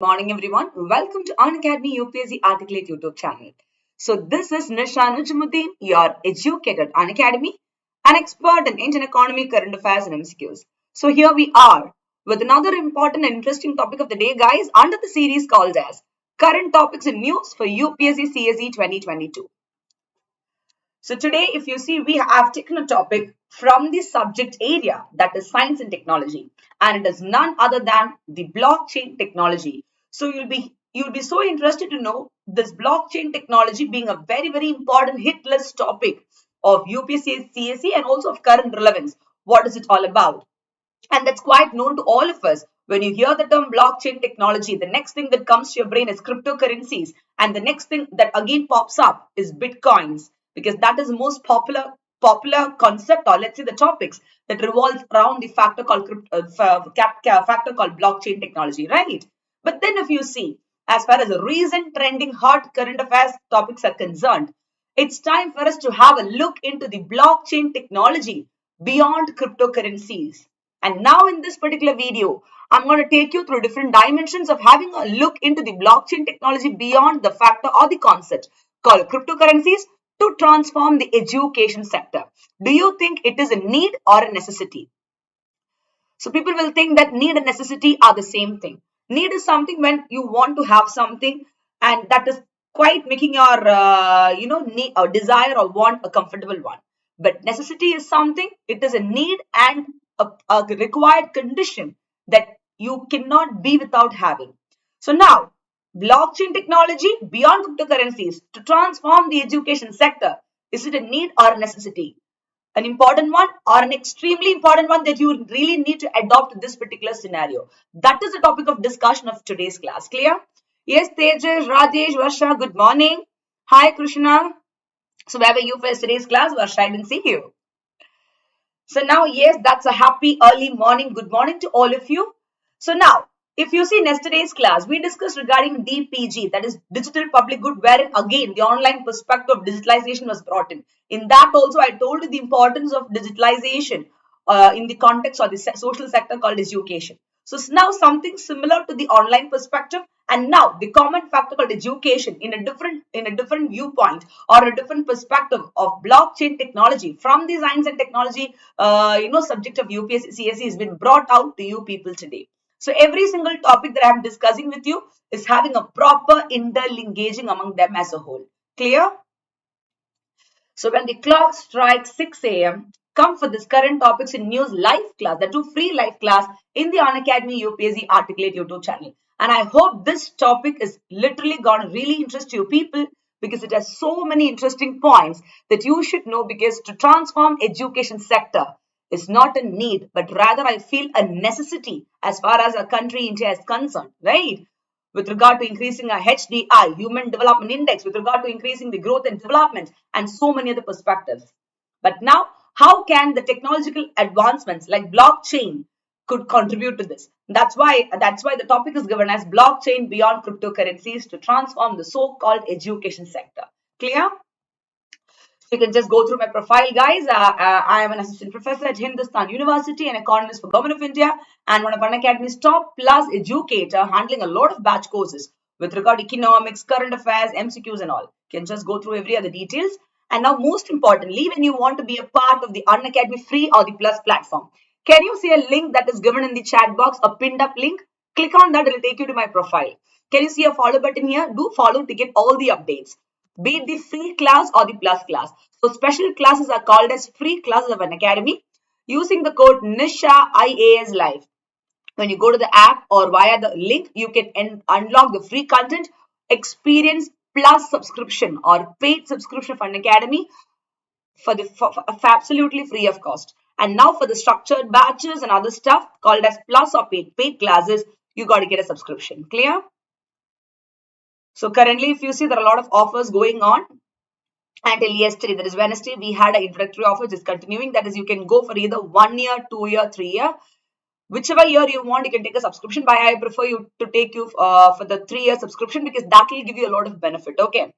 Morning everyone. Welcome to Unacademy UPSC Articulate YouTube channel. So this is Nisha Nujumudeen, your educator at Unacademy, an expert in Indian economy, current affairs and MCQs. So here we are with another important and interesting topic of the day, guys, under the series called as Current Topics and News for UPSC CSE 2022. So today, if you see, we have taken a topic from the subject area, that is science and technology, and it is none other than the blockchain technology. So you'll be so interested to know this blockchain technology being a very important hit list topic of UPSC CSE and also of current relevance. What is it all about? And that's quite known to all of us. When you hear the term blockchain technology, the next thing that comes to your brain is cryptocurrencies. And the next thing that again pops up is bitcoins, because that is the most popular concept, or let's say the topics that revolves around the factor called factor called blockchain technology, right? But then if you see, as far as the recent trending hot current affairs topics are concerned, it's time for us to have a look into the blockchain technology beyond cryptocurrencies. And now in this particular video, I'm going to take you through different dimensions of having a look into the blockchain technology beyond the factor or the concept called cryptocurrencies to transform the education sector. Do you think it is a need or a necessity? So people will think that need and necessity are the same thing. Need is something when you want to have something and that is quite making your need or desire or want a comfortable one. But necessity is something, it is a need and a required condition that you cannot be without having. So now, blockchain technology beyond cryptocurrencies to transform the education sector, is it a need or a necessity? An important one or an extremely important one that you really need to adopt in this particular scenario? That is the topic of discussion of today's class. Clear? Yes, Tejas, Rajesh, Varsha, good morning. Hi, Krishna. So where were you for today's class? Varsha, I didn't see you. So now, yes, that's a happy early morning. Good morning to all of you. So now, if you see in yesterday's class, we discussed regarding DPG, that is digital public good, wherein again the online perspective of digitalization was brought in. In that also, I told you the importance of digitalization in the context of the social sector called education. So now something similar to the online perspective, and now the common factor called education in a different viewpoint or a different perspective of blockchain technology from the science and technology subject of UPSC CSE has been brought out to you people today. So every single topic that I am discussing with you is having a proper interlinkaging among them as a whole. Clear? So when the clock strikes 6 a.m., come for this current topics in news live class, the two free live class in the Unacademy UPSC Articulate YouTube channel. And I hope this topic is literally going to really interest you people, because it has so many interesting points that you should know, because to transform education sector is not a need, but rather I feel a necessity as far as our country India is concerned, right? With regard to increasing our HDI, Human Development Index, with regard to increasing the growth and development, and so many other perspectives. But now, how can the technological advancements like blockchain could contribute to this? That's why the topic is given as blockchain beyond cryptocurrencies to transform the so-called education sector. Clear? You can just go through my profile, guys. I am an assistant professor at Hindustan University, an economist for Government of India, and one of Unacademy's top plus educator, handling a lot of batch courses with regard to economics, current affairs, MCQs and all. You can just go through every other details. And now, most importantly, when you want to be a part of the Unacademy free or the plus platform, can you see a link that is given in the chat box, a pinned up link? Click on that, it will take you to my profile. Can you see a follow button here? Do follow to get all the updates, be it the free class or the plus class. So special classes are called as free classes of Unacademy using the code Nisha IAS Live. When you go to the app or via the link, you can unlock the free content, experience plus subscription or paid subscription for Unacademy for absolutely free of cost. And now for the structured batches and other stuff called as plus or paid classes, you got to get a subscription. Clear? So currently, if you see, there are a lot of offers going on. Until yesterday, that is Wednesday, we had an introductory offer which is continuing. That is, you can go for either 1 year, 2 year, 3 year. Whichever year you want, you can take a subscription. But I prefer you to take you for the 3-year subscription, because that will give you a lot of benefit. Okay.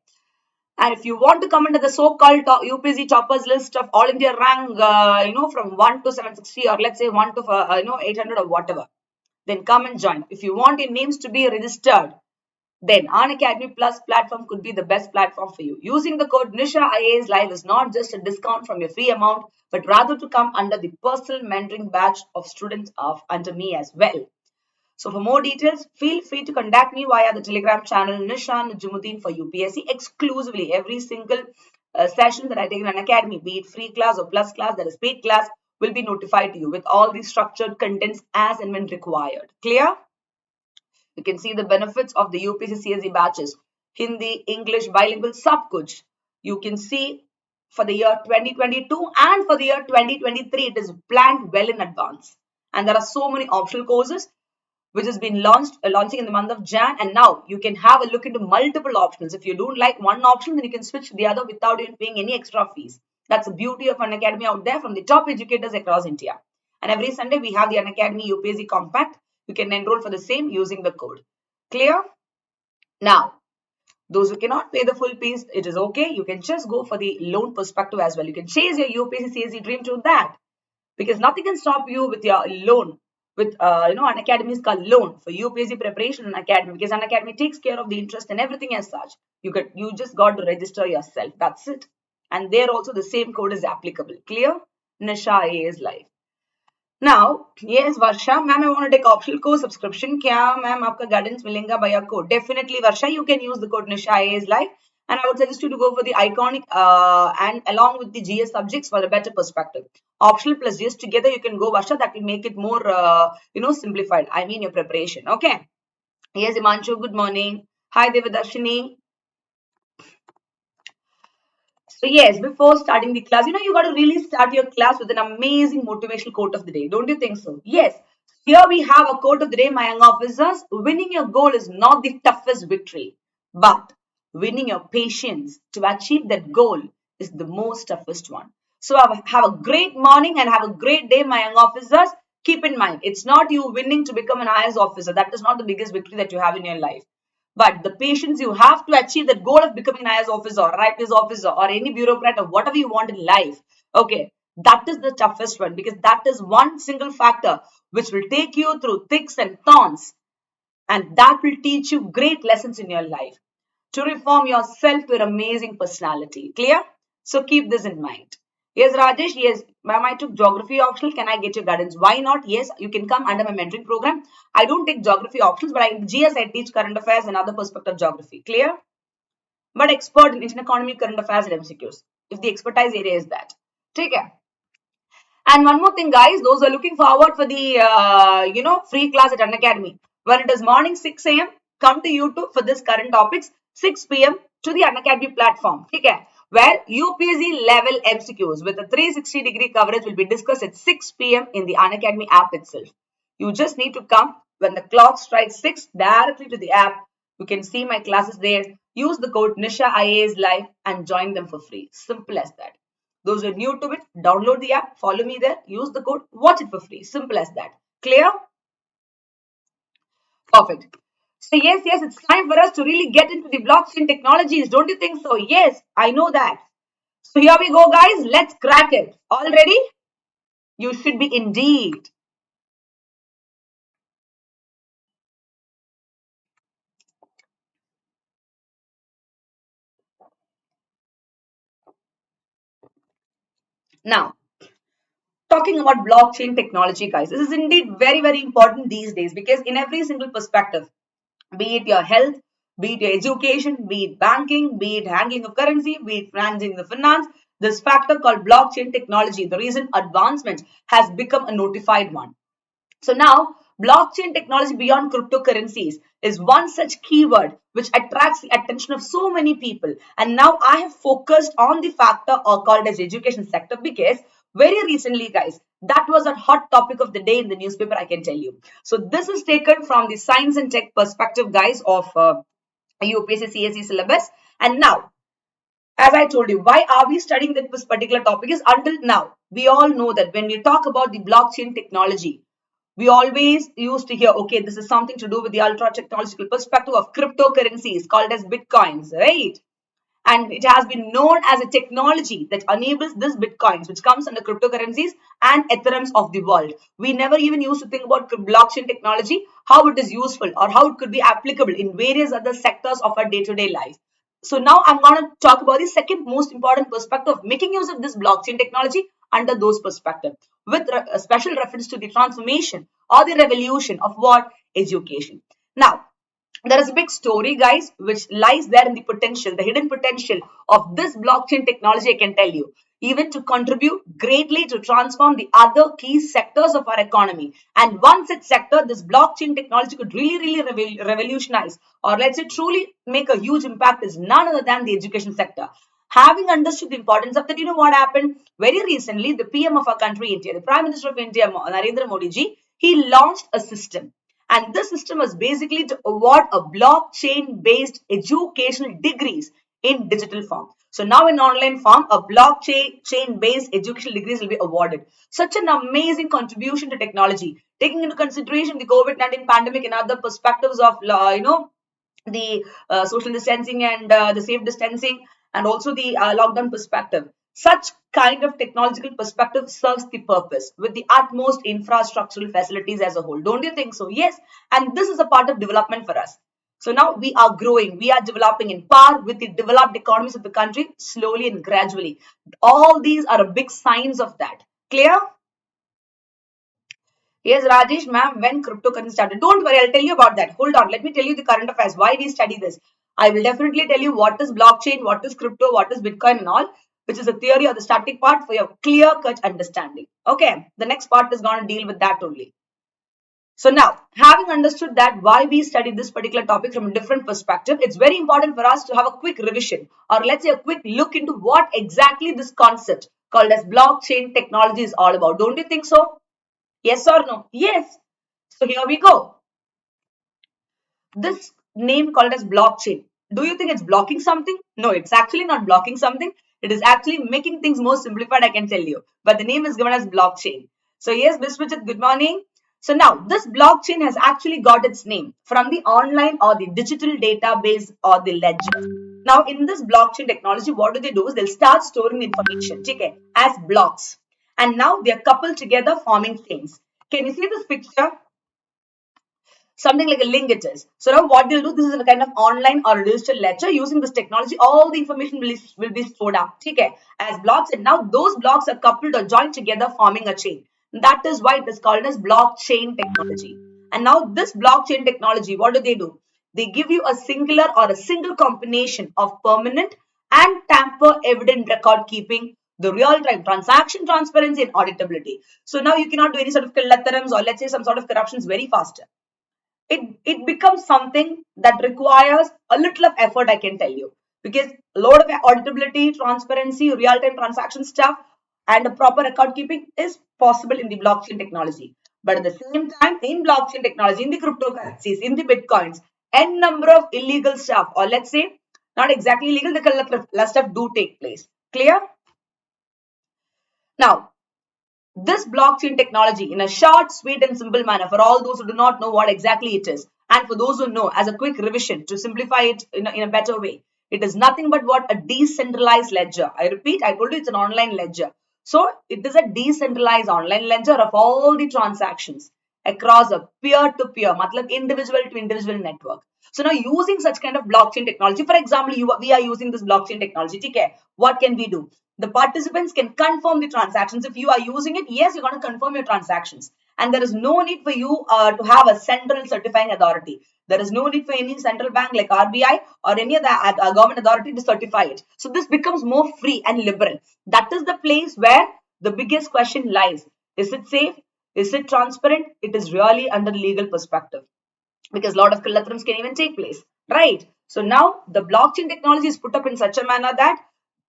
And if you want to come into the so-called UPSC toppers list of all India rank, from 1 to 760, or let's say 1 to 800 or whatever, then come and join. If you want your names to be registered, then Unacademy Plus platform could be the best platform for you. Using the code Nisha IAS Live is not just a discount from your free amount, but rather to come under the personal mentoring batch of students of under me as well. So for more details, feel free to contact me via the Telegram channel Nisha Nujumudeen for UPSC exclusively. Every single session that I take in Unacademy, be it free class or plus class, that is paid class, will be notified to you with all the structured contents as and when required. Clear? You can see the benefits of the UPSC CSE batches. Hindi, English, bilingual, sab kuch. You can see for the year 2022 and for the year 2023, it is planned well in advance. And there are so many optional courses which has been launching in the month of Jan, and now you can have a look into multiple options. If you don't like one option, then you can switch to the other without even paying any extra fees. That's the beauty of Unacademy out there from the top educators across India. And every Sunday we have the Unacademy UPSC Compact. You can enroll for the same using the code. Clear? Now, those who cannot pay the full fees, it is okay. You can just go for the loan perspective as well. You can chase your UPSC CSE dream to that, because nothing can stop you with your loan. With Unacademy is called loan for UPSC preparation in Unacademy, because Unacademy takes care of the interest and everything as such. You just got to register yourself. That's it. And there also the same code is applicable. Clear? Nisha IAS Live. Now, yes, Varsha, ma'am, I want to take optional course subscription. Kya, ma'am, aapka guidance milenga by your code? Definitely, Varsha, you can use the code Nisha IAS Live. And I would suggest you to go for the iconic and along with the GS subjects for a better perspective. Optional plus GS together, you can go, Varsha. That will make it more, simplified. I mean, your preparation. Okay. Yes, Imanshu, good morning. Hi, Devadarshini. So yes, before starting the class, you got to really start your class with an amazing motivational quote of the day. Don't you think so? Yes. Here we have a quote of the day, my young officers. Winning your goal is not the toughest victory, but winning your patience to achieve that goal is the most toughest one. So have a great morning and have a great day, my young officers. Keep in mind, it's not you winning to become an IAS officer. That is not the biggest victory that you have in your life. But the patience you have to achieve that goal of becoming an IAS officer or IPS officer or any bureaucrat or whatever you want in life, okay, that is the toughest one, because that is one single factor which will take you through thicks and thorns, and that will teach you great lessons in your life to reform yourself to an amazing personality. Clear? So keep this in mind. Yes, Rajesh. Yes, ma'am, I took geography optional. Can I get your guidance? Why not? Yes, you can come under my mentoring program. I don't take geography options, but GS I teach current affairs and other perspective geography. Clear? But expert in Indian economy, current affairs, and MCQs. If the expertise area is that. Take care. And one more thing, guys, those who are looking forward for the, free class at Unacademy. When it is morning 6 a.m., come to YouTube for this current topics. 6 p.m. to the Unacademy platform. Okay, where UPSC level MCQs with a 360-degree coverage will be discussed at 6 p.m. in the Unacademy app itself. You just need to come when the clock strikes 6 directly to the app. You can see my classes there. Use the code Nisha IAS Live and join them for free. Simple as that. Those who are new to it, download the app, follow me there, use the code, watch it for free. Simple as that. Clear? Perfect. So yes, it's time for us to really get into the blockchain technologies. Don't you think so? Yes, I know that. So here we go, guys. Let's crack it. All ready? You should be indeed. Now, talking about blockchain technology, guys, this is indeed very, very important these days, because in every single perspective, be it your health, be it your education, be it banking, be it handling of currency, be it managing the finance, this factor called blockchain technology, the recent advancement, has become a notified one. So now, blockchain technology beyond cryptocurrencies is one such keyword which attracts the attention of so many people. And now I have focused on the factor called as education sector, because very recently, guys, that was a hot topic of the day in the newspaper, I can tell you. So this is taken from the science and tech perspective, guys, of UPSC CSE syllabus. And now, as I told you, why are we studying this particular topic is until now, we all know that when we talk about the blockchain technology, we always used to hear, okay, this is something to do with the ultra technological perspective of cryptocurrencies called as bitcoins, right? and it has been known as a technology that enables this bitcoins, which comes under cryptocurrencies and ethereums of the world. We never even used to think about blockchain technology, how it is useful or how it could be applicable in various other sectors of our day-to-day life. So now I'm going to talk about the second most important perspective of making use of this blockchain technology under those perspectives, with a special reference to the transformation or the revolution of what? Education. Now, there is a big story, guys, which lies there in the potential, the hidden potential of this blockchain technology, I can tell you, even to contribute greatly to transform the other key sectors of our economy. And one such sector, this blockchain technology could really revolutionize, or let's say truly make a huge impact, is none other than the education sector. Having understood the importance of that, you know what happened? Very recently, the PM of our country, India, the Prime Minister of India, Narendra Modi ji, he launched a system. And this system was basically to award a blockchain-based educational degrees in digital form. So now in online form, a blockchain-based educational degrees will be awarded. Such an amazing contribution to technology, taking into consideration the COVID-19 pandemic and other perspectives of, the social distancing and the safe distancing, and also the lockdown perspective. Such kind of technological perspective serves the purpose with the utmost infrastructural facilities as a whole. Don't you think so? Yes. And this is a part of development for us. So now we are growing, we are developing in par with the developed economies of the country slowly and gradually. All these are a big signs of that. Clear? Yes, Rajesh, ma'am, when cryptocurrency started. Don't worry, I'll tell you about that. Hold on, let me tell you the current affairs, why we study this. I will definitely tell you what is blockchain, what is crypto, what is Bitcoin and all, which is a theory or the static part for your clear-cut understanding. Okay, the next part is going to deal with that only. So now, having understood that why we study this particular topic from a different perspective, it's very important for us to have a quick revision, or let's say a quick look into what exactly this concept called as blockchain technology is all about. Don't you think so? Yes or no? Yes. So here we go. This name called as blockchain. Do you think it's blocking something? No, it's actually not blocking something. It is actually making things more simplified, I can tell you. But the name is given as blockchain. So yes, Ms. Richard, good morning. So now this blockchain has actually got its name from the online or the digital database or the ledger. Now in this blockchain technology, what do? Is they'll start storing the information, okay, as blocks. And now they are coupled together forming things. Can you see this picture? Something like a link it is. So now what they'll do, this is a kind of online or digital ledger. Using this technology, all the information will be stored up, okay, as blocks, and now those blocks are coupled or joined together forming a chain. That is why it is called as blockchain technology. And now this blockchain technology, what do? They give you a singular or a single combination of permanent and tamper evident record keeping, the real-time transaction transparency and auditability. So now you cannot do any sort of collaterals or let's say some sort of corruptions very faster. It becomes something that requires a little of effort, I can tell you, because a lot of auditability, transparency, real-time transaction stuff, and a proper record keeping is possible in the blockchain technology. But at the same time, in blockchain technology, in the cryptocurrencies, in the bitcoins, n number of illegal stuff, or let's say not exactly illegal, the stuff do take place. Clear? Now, this blockchain technology in a short, sweet and simple manner for all those who do not know what exactly it is, and for those who know, as a quick revision to simplify it in a better way, it is nothing but what? A decentralized ledger. I repeat, I told you it's an online ledger. So it is a decentralized online ledger of all the transactions across a peer-to-peer, matlab individual to individual network. So now using such kind of blockchain technology, for example, we are using this blockchain technology, okay, what can we do? The participants can confirm the transactions. If you are using it, yes, you're going to confirm your transactions. And there is no need for you to have a central certifying authority. There is no need for any central bank like RBI or any other government authority to certify it. So this becomes more free and liberal. That is the place where the biggest question lies. Is it safe? Is it transparent? It is really under legal perspective, because a lot of collaterals can even take place, right? So now the blockchain technology is put up in such a manner that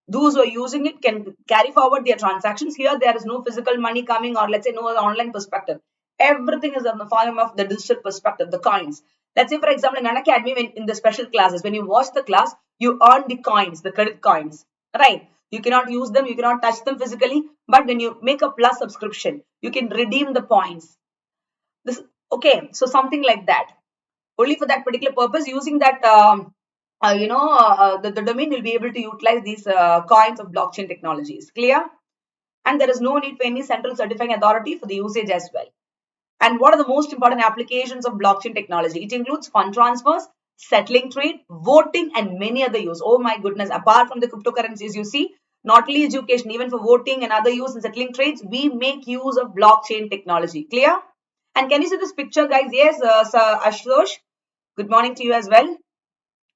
those who are using it can carry forward their transactions. Here there is no physical money coming, or let's say no online perspective. Everything is on the form of the digital perspective, the coins. Let's say for example in Unacademy, when in the special classes, when you watch the class, you earn the coins, the credit coins, right? You cannot use them, you cannot touch them physically, but when you make a plus subscription, you can redeem the points. This, okay, so something like that. Only for that particular purpose, using that the domain will be able to utilize these coins of blockchain technologies. Clear? And there is no need for any central certifying authority for the usage as well. And what are the most important applications of blockchain technology? It includes fund transfers, settling trade, voting, and many other use. Oh my goodness, apart from the cryptocurrencies, you see, not only education, even for voting and other use and settling trades, we make use of blockchain technology. Clear? And can you see this picture, guys? Yes, Sir Ashutosh. Good morning to you as well.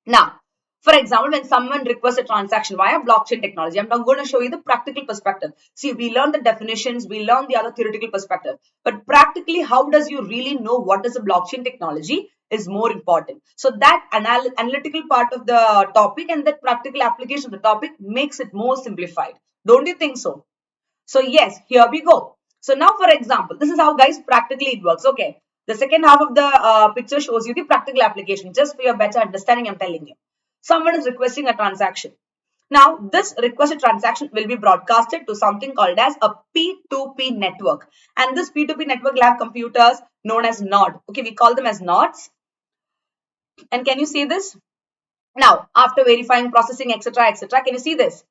Now, for example, when someone requests a transaction via blockchain technology, I'm going to show you the practical perspective. See, we learn the definitions, we learn the other theoretical perspective, but practically, how does you really know what is a blockchain technology is more important. So that analytical part of the topic and that practical application of the topic makes it more simplified. Don't you think so? So yes, here we go. So now, for example, this is how, guys, practically it works. Okay. The second half of the picture shows you the practical application. Just for your better understanding, I'm telling you. Someone is requesting a transaction. Now, this requested transaction will be broadcasted to something called as a P2P network. And this P2P network will have computers known as node. Okay, we call them as nodes. And can you see this? Now, after verifying, processing, etc., etc., can you see this?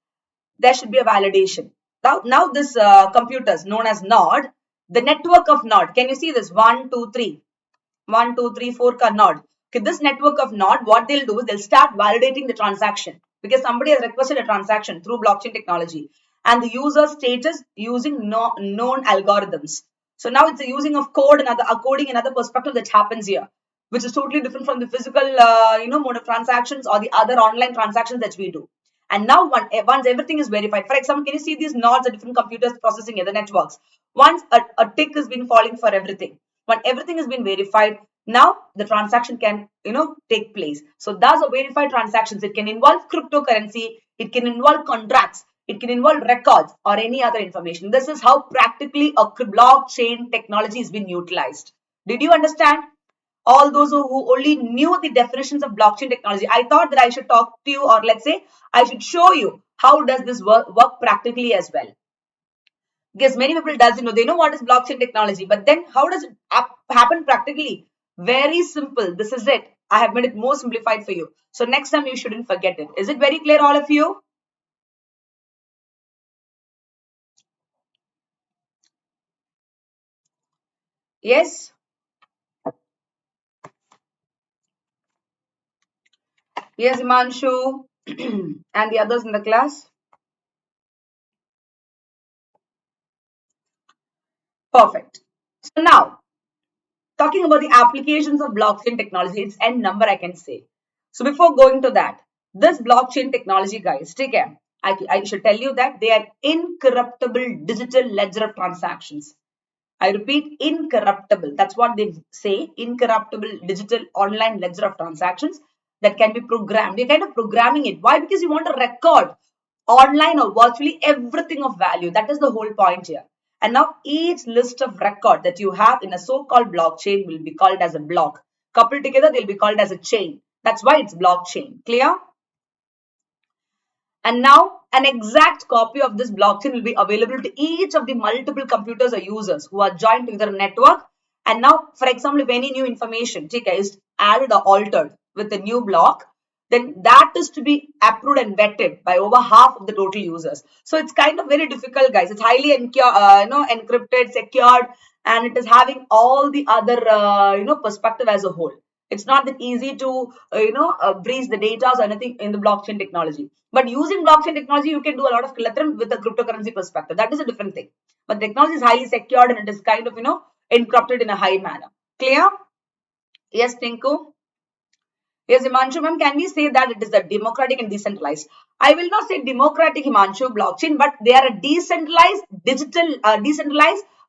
There should be a validation. Now this computers known as node, the network of node. Can you see this? 1, 2, 3. 1, 2, 3, 4 node. Okay, this network of node, what they'll do is they'll start validating the transaction because somebody has requested a transaction through blockchain technology and the user status using known algorithms. So now it's a using of code and other coding and other perspective that happens here, which is totally different from the physical, mode of transactions or the other online transactions that we do. And now once everything is verified, for example, can you see these nodes, the different computers processing the networks? Once a tick has been falling for everything, when everything has been verified, now the transaction can, take place. So thus a verified transactions, it can involve cryptocurrency, it can involve contracts, it can involve records or any other information. This is how practically a blockchain technology has been utilized. Did you understand? All those who only knew the definitions of blockchain technology, I thought that I should talk to you, or let's say I should show you how does this work practically as well. Because many people doesn't know, they know what is blockchain technology, but then how does it happen practically? Very simple. This is it. I have made it more simplified for you. So next time you shouldn't forget it. Is it very clear, all of you? Yes? Yes, Imanshu and the others in the class? Perfect. So now, talking about the applications of blockchain technology, it's n number, I can say. So before going to that, this blockchain technology, guys, take care. I should tell you that they are incorruptible digital ledger of transactions. I repeat, incorruptible. That's what they say. Incorruptible digital online ledger of transactions that can be programmed. You're kind of programming it. Why? Because you want to record online or virtually everything of value. That is the whole point here. And now each list of record that you have in a so-called blockchain will be called as a block. Coupled together, they'll be called as a chain. That's why it's blockchain. Clear? And now an exact copy of this blockchain will be available to each of the multiple computers or users who are joined together in a network. And now, for example, if any new information is added or altered with a new block, then that is to be approved and vetted by over half of the total users. So it's kind of very difficult, guys. It's highly encrypted, secured, and it is having all the other perspective as a whole. It's not that easy to breach the data or anything in the blockchain technology. But using blockchain technology, you can do a lot of collateral with a cryptocurrency perspective. That is a different thing. But technology is highly secured and it is kind of encrypted in a high manner. Clear? Yes, Tinku. Yes, Himanshu ma'am, can we say that it is a democratic and decentralized? I will not say democratic, Himanshu, blockchain, but they are a decentralized digital,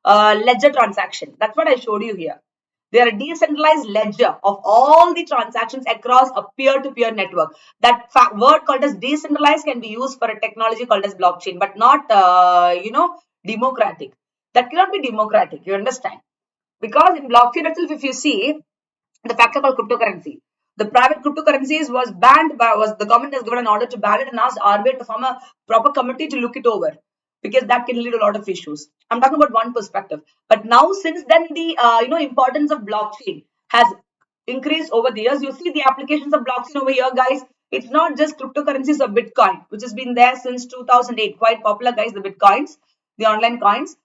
ledger transaction. That's what I showed you here. They are a decentralized ledger of all the transactions across a peer-to-peer network. That word called as decentralized can be used for a technology called as blockchain, but not, democratic. That cannot be democratic, you understand? Because in blockchain itself, if you see, the factor called cryptocurrency. The private cryptocurrencies was banned by, the government has given an order to ban it and asked RBI to form a proper committee to look it over because that can lead to a lot of issues. I'm talking about one perspective. But now since then the importance of blockchain has increased over the years. You see the applications of blockchain over here, guys. It's not just cryptocurrencies or Bitcoin, which has been there since 2008. Quite popular, guys, the Bitcoins, the online coins.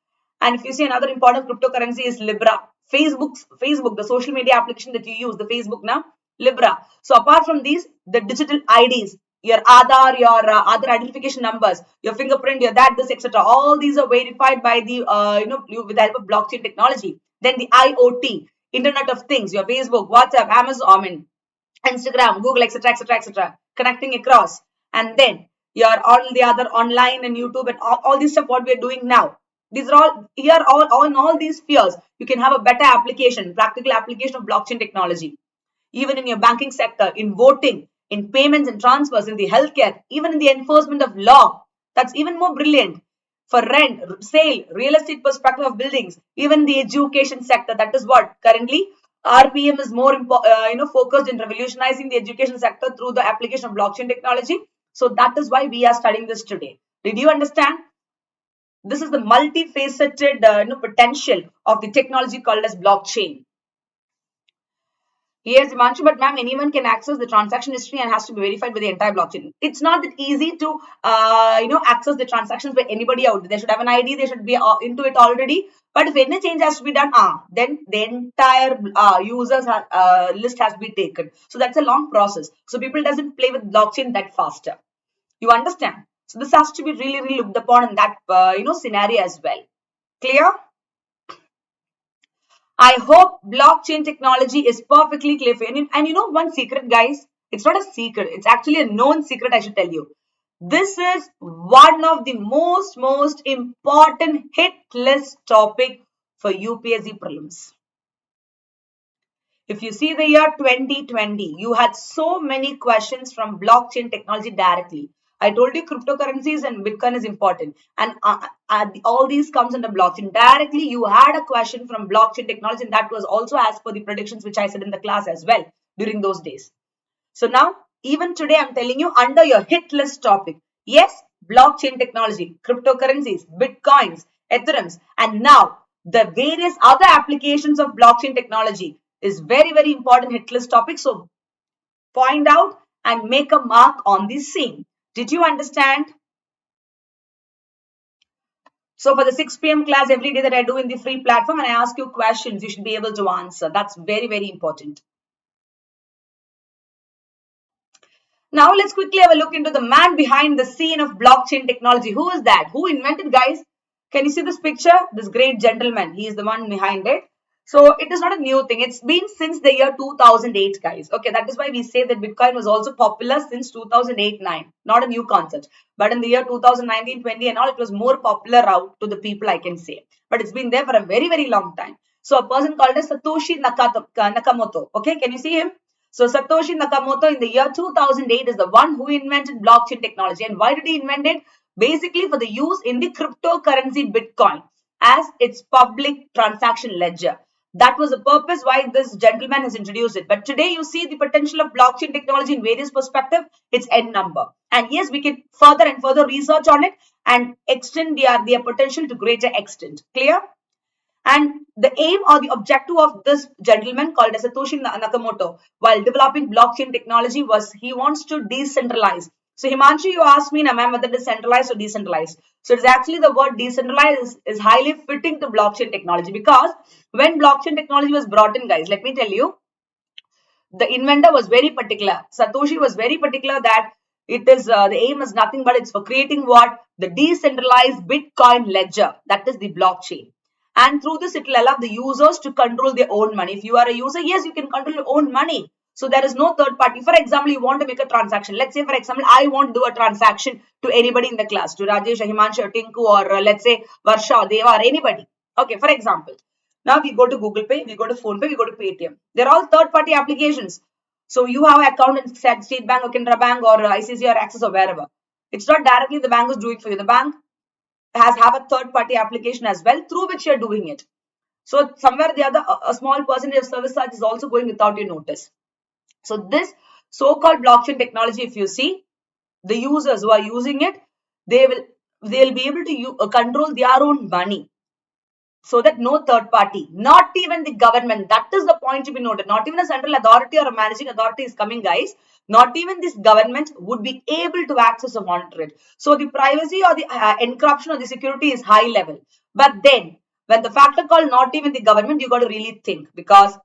And if you see another important cryptocurrency is Libra. Facebook, the social media application that you use, the Facebook now, Libra. So apart from these, the digital IDs, your Aadhaar, your other identification numbers, your fingerprint, your that, this, etc. All these are verified by the with the help of blockchain technology. Then the IoT, Internet of Things, your Facebook, WhatsApp, Amazon, I mean, Instagram, Google, etc., etc., etc., connecting across, and then your all the other online and YouTube and all this stuff what we are doing now. These are all here, all in all these spheres, you can have a better application, practical application of blockchain technology. Even in your banking sector, in voting, in payments and transfers, in the healthcare, even in the enforcement of law. That's even more brilliant. For rent, sale, real estate perspective of buildings, even the education sector. That is what currently RPM is more focused in revolutionizing the education sector through the application of blockchain technology. So that is why we are studying this today. Did you understand? This is the multifaceted potential of the technology called as blockchain. Yes, Himanshu, but ma'am, anyone can access the transaction history and has to be verified with the entire blockchain. It's not that easy to, access the transactions by anybody out. They should have an ID. They should be into it already. But if any change has to be done, then the entire users list has to be taken. So that's a long process. So people doesn't play with blockchain that faster. You understand? So this has to be really, really looked upon in that, scenario as well. Clear? I hope blockchain technology is perfectly clear for you. And you know one secret, guys? It's not a secret. It's actually a known secret, I should tell you. This is one of the most important hit list topic for UPSC Prelims. If you see the year 2020, you had so many questions from blockchain technology directly. I told you cryptocurrencies and Bitcoin is important, and all these comes under blockchain. Directly, you had a question from blockchain technology, and that was also as per the predictions which I said in the class as well during those days. So now, even today, I'm telling you under your hit list topic. Yes, blockchain technology, cryptocurrencies, Bitcoins, Ethereums, and now the various other applications of blockchain technology is very, very important hit list topic. So point out and make a mark on the same. Did you understand? So for the 6 p.m. class every day that I do in the free platform and I ask you questions, you should be able to answer. That's very, very important. Now let's quickly have a look into the man behind the scene of blockchain technology. Who is that? Who invented, guys? Can you see this picture? This great gentleman. He is the one behind it. So it is not a new thing. It's been since the year 2008, guys. Okay, that is why we say that Bitcoin was also popular since 2008-9. Not a new concept. But in the year 2019-20 and all, it was more popular out to the people, I can say. But it's been there for a very, very long time. So a person called as Satoshi Nakamoto. Okay, can you see him? So Satoshi Nakamoto in the year 2008 is the one who invented blockchain technology. And why did he invent it? Basically for the use in the cryptocurrency Bitcoin as its public transaction ledger. That was the purpose why this gentleman has introduced it. But today you see the potential of blockchain technology in various perspectives. It's n number. And yes, we can further and further research on it and extend their potential to greater extent. Clear? And the aim or the objective of this gentleman called as Satoshi Nakamoto while developing blockchain technology was he wants to decentralize. So Himanshu, you asked me, ma'am, whether it is centralized or decentralized. So it's actually the word decentralized is highly fitting to blockchain technology because when blockchain technology was brought in, guys, let me tell you, the inventor was very particular. Satoshi was very particular that it is the aim is nothing but it's for creating what? The decentralized Bitcoin ledger. That is the blockchain. And through this, it will allow the users to control their own money. If you are a user, yes, you can control your own money. So there is no third party. For example, you want to make a transaction. Let's say, for example, I want to do a transaction to anybody in the class, to Rajesh, Himanshu, Tinku, or let's say Varsha, Deva, or anybody. Okay, for example. Now we go to Google Pay, we go to PhonePe, we go to Paytm. They're all third party applications. So you have an account in State Bank or Canara Bank or ICC or Axis or wherever. It's not directly the bank is doing for you. The bank have a third party application as well through which you're doing it. So somewhere the other, a small percentage of service charge is also going without your notice. So this so-called blockchain technology, if you see, the users who are using it, they'll be able to control their own money. So that no third party, not even the government, that is the point to be noted. Not even a central authority or a managing authority is coming, guys. Not even this government would be able to access or monitor it. So the privacy or the encryption or the security is high level. But then when the factor called not even the government, you got to really think, because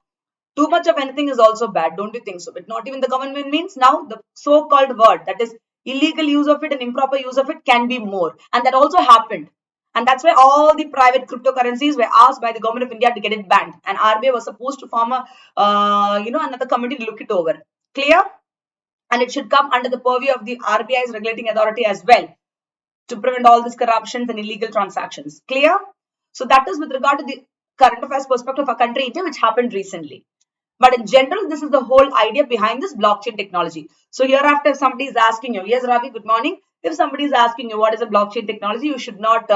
too much of anything is also bad, don't you think so? But not even the government means now the so-called word, that is illegal use of it and improper use of it, can be more. And that also happened. And that's why all the private cryptocurrencies were asked by the government of India to get it banned. And RBI was supposed to form a, another committee to look it over. Clear? And it should come under the purview of the RBI's regulating authority as well, to prevent all these corruptions and illegal transactions. Clear? So that is with regard to the current affairs perspective of our country, India, which happened recently. But in general, this is the whole idea behind this blockchain technology. So hereafter, if somebody is asking you, yes, Ravi, good morning. If somebody is asking you what is a blockchain technology, you should not,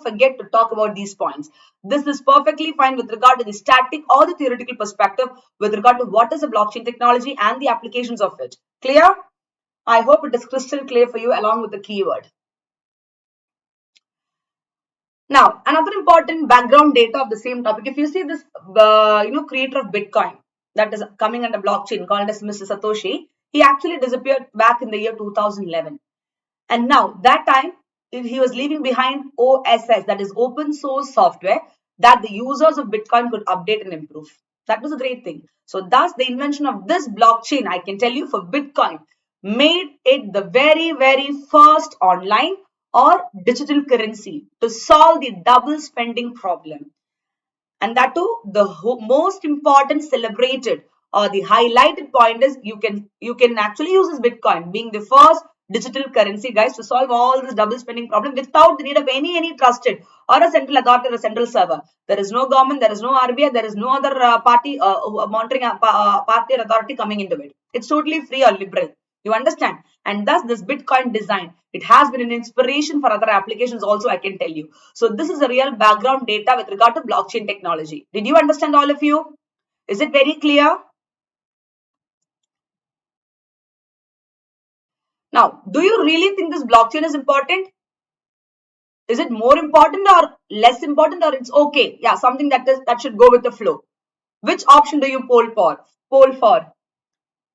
forget to talk about these points. This is perfectly fine with regard to the static or the theoretical perspective with regard to what is a blockchain technology and the applications of it. Clear? I hope it is crystal clear for you along with the keyword. Now, another important background data of the same topic. If you see this, creator of Bitcoin, that is coming under blockchain, called as Mr. Satoshi, he actually disappeared back in the year 2011. And now, that time, he was leaving behind OSS, that is open source software, that the users of Bitcoin could update and improve. That was a great thing. So thus, the invention of this blockchain, I can tell you, for Bitcoin, made it the very, very first online or digital currency to solve the double spending problem. And that too, the most important celebrated or the highlighted point is you can actually use this Bitcoin being the first digital currency, guys, to solve all this double spending problem without the need of any trusted or a central authority or a central server. There is no government, there is no RBI, there is no other party monitoring party or authority coming into it. It's totally free or liberal. You understand? And thus this Bitcoin design, it has been an inspiration for other applications also, I can tell you. So this is a real background data with regard to blockchain technology. Did you understand, all of you? Is it very clear? Now, do you really think this blockchain is important? Is it more important or less important, or it's okay? Yeah, something that should go with the flow. Which option do you poll for?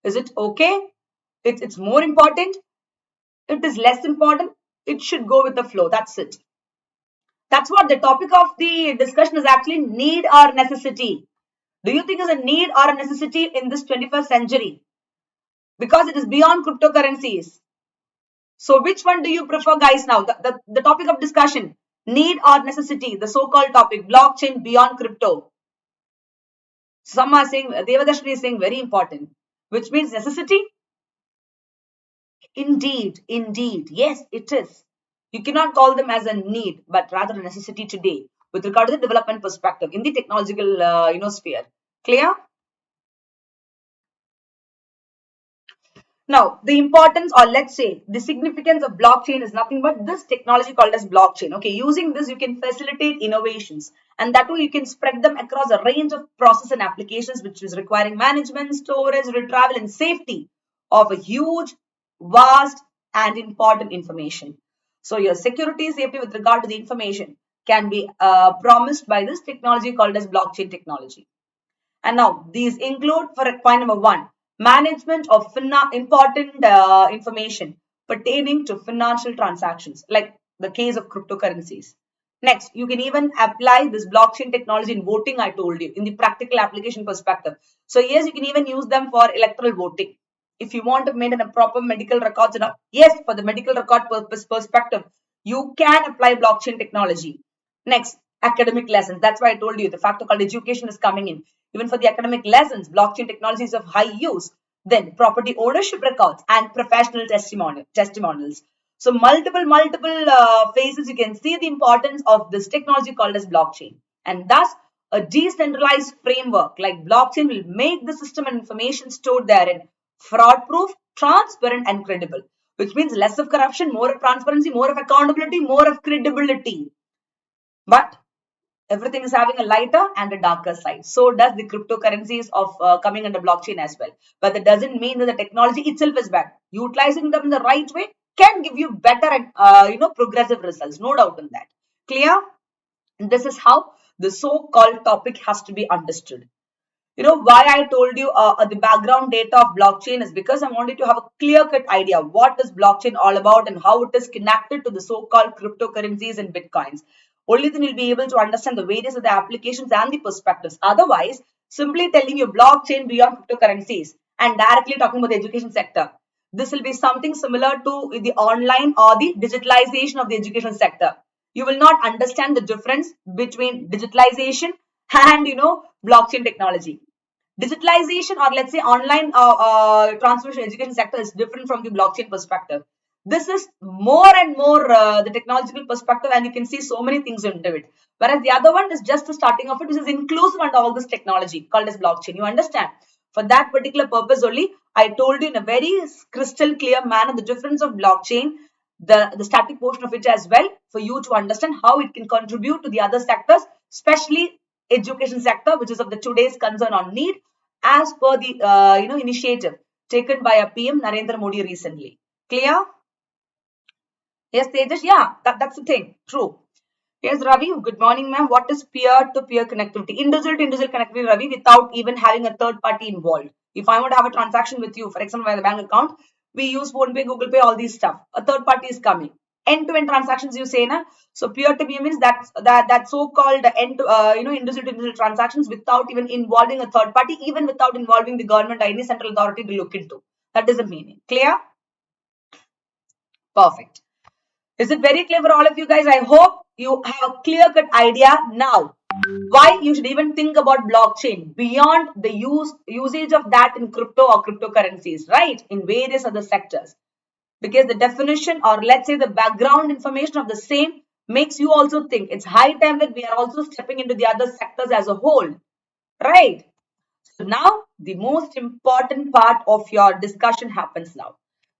Is it okay? It's more important? It is less important? It should go with the flow. That's it. That's what the topic of the discussion is, actually need or necessity. Do you think it's a need or a necessity in this 21st century? Because it is beyond cryptocurrencies. So which one do you prefer, guys, now? The topic of discussion, need or necessity, the so-called topic, blockchain beyond crypto. Some are saying, Devadashri is saying very important, which means necessity. Indeed, yes, it is. You cannot call them as a need, but rather a necessity today with regard to the development perspective in the technological, sphere. Clear? Now, the importance, or let's say the significance of blockchain is nothing but this technology called as blockchain. Okay, using this, you can facilitate innovations, and that way you can spread them across a range of process and applications, which is requiring management, storage, retrieval, and safety of a huge, vast, and important information. So your security safety with regard to the information can be promised by this technology called as blockchain technology. And now these include, for point number one, management of important information pertaining to financial transactions, like the case of cryptocurrencies. Next, you can even apply this blockchain technology in voting, I told you, in the practical application perspective. So yes, you can even use them for electoral voting. If you want to maintain a proper medical records, yes, for the medical record perspective, you can apply blockchain technology. Next, academic lessons. That's why I told you the factor called education is coming in. Even for the academic lessons, blockchain technology is of high use. Then property ownership records and professional testimonials. So multiple phases, you can see the importance of this technology called as blockchain. And thus, a decentralized framework like blockchain will make the system and information stored therein fraud-proof, transparent, and credible. Which means less of corruption, more of transparency, more of accountability, more of credibility. But everything is having a lighter and a darker side. So does the cryptocurrencies of coming under blockchain as well. But that doesn't mean that the technology itself is bad. Utilizing them in the right way can give you better and progressive results. No doubt in that. Clear? And this is how the so-called topic has to be understood. why I told you the background data of blockchain is because I wanted to have a clear-cut idea what is blockchain all about and how it is connected to the so-called cryptocurrencies and bitcoins. Only then you'll be able to understand the various of the applications and the perspectives. Otherwise, simply telling you blockchain beyond cryptocurrencies and directly talking about the education sector. This will be something similar to the online or the digitalization of the education sector. You will not understand the difference between digitalization and blockchain technology. Digitalization, or let's say online transformation education sector, is different from the blockchain perspective. This is more and more the technological perspective, and you can see so many things into it. Whereas the other one is just the starting of it, which is inclusive under all this technology called as blockchain. You understand? For that particular purpose only, I told you in a very crystal clear manner the difference of blockchain, the static portion of it as well, for you to understand how it can contribute to the other sectors, especially education sector, which is of the today's concern on need, as per the initiative taken by a PM Narendra Modi recently. Clear? Yes, Tejas. Yeah, that's the thing. True. Yes, Ravi. Good morning, ma'am. What is peer-to-peer connectivity? Individual-to-individual connectivity, Ravi, without even having a third party involved. If I want to have a transaction with you, for example, by the bank account, we use PhonePe, Google Pay, all these stuff. A third party is coming. End-to-end transactions, you say, na? So peer-to-peer means that so-called individual-to-individual transactions without even involving a third party, even without involving the government or any central authority to look into. That is the meaning. Clear? Perfect. Is it very clear for all of you guys? I hope you have a clear-cut idea now why you should even think about blockchain beyond the usage of that in crypto or cryptocurrencies, right? In various other sectors. Because the definition, or let's say the background information of the same, makes you also think it's high time that we are also stepping into the other sectors as a whole, right? So now the most important part of your discussion happens now.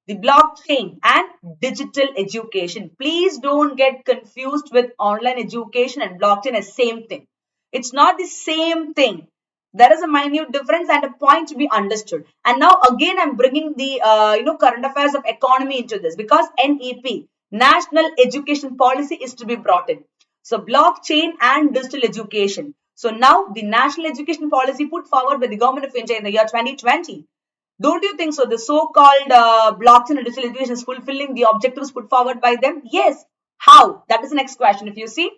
The blockchain and digital education. Please don't get confused with online education and blockchain as same thing. It's not the same thing. There is a minute difference and a point to be understood. And now again, I'm bringing the current affairs of economy into this, because NEP, National Education Policy, is to be brought in. So blockchain and digital education. So now the National Education Policy put forward by the government of India in the year 2020. Don't you think so? The so-called blockchain and digital education is fulfilling the objectives put forward by them? Yes. How? That is the next question. If you see,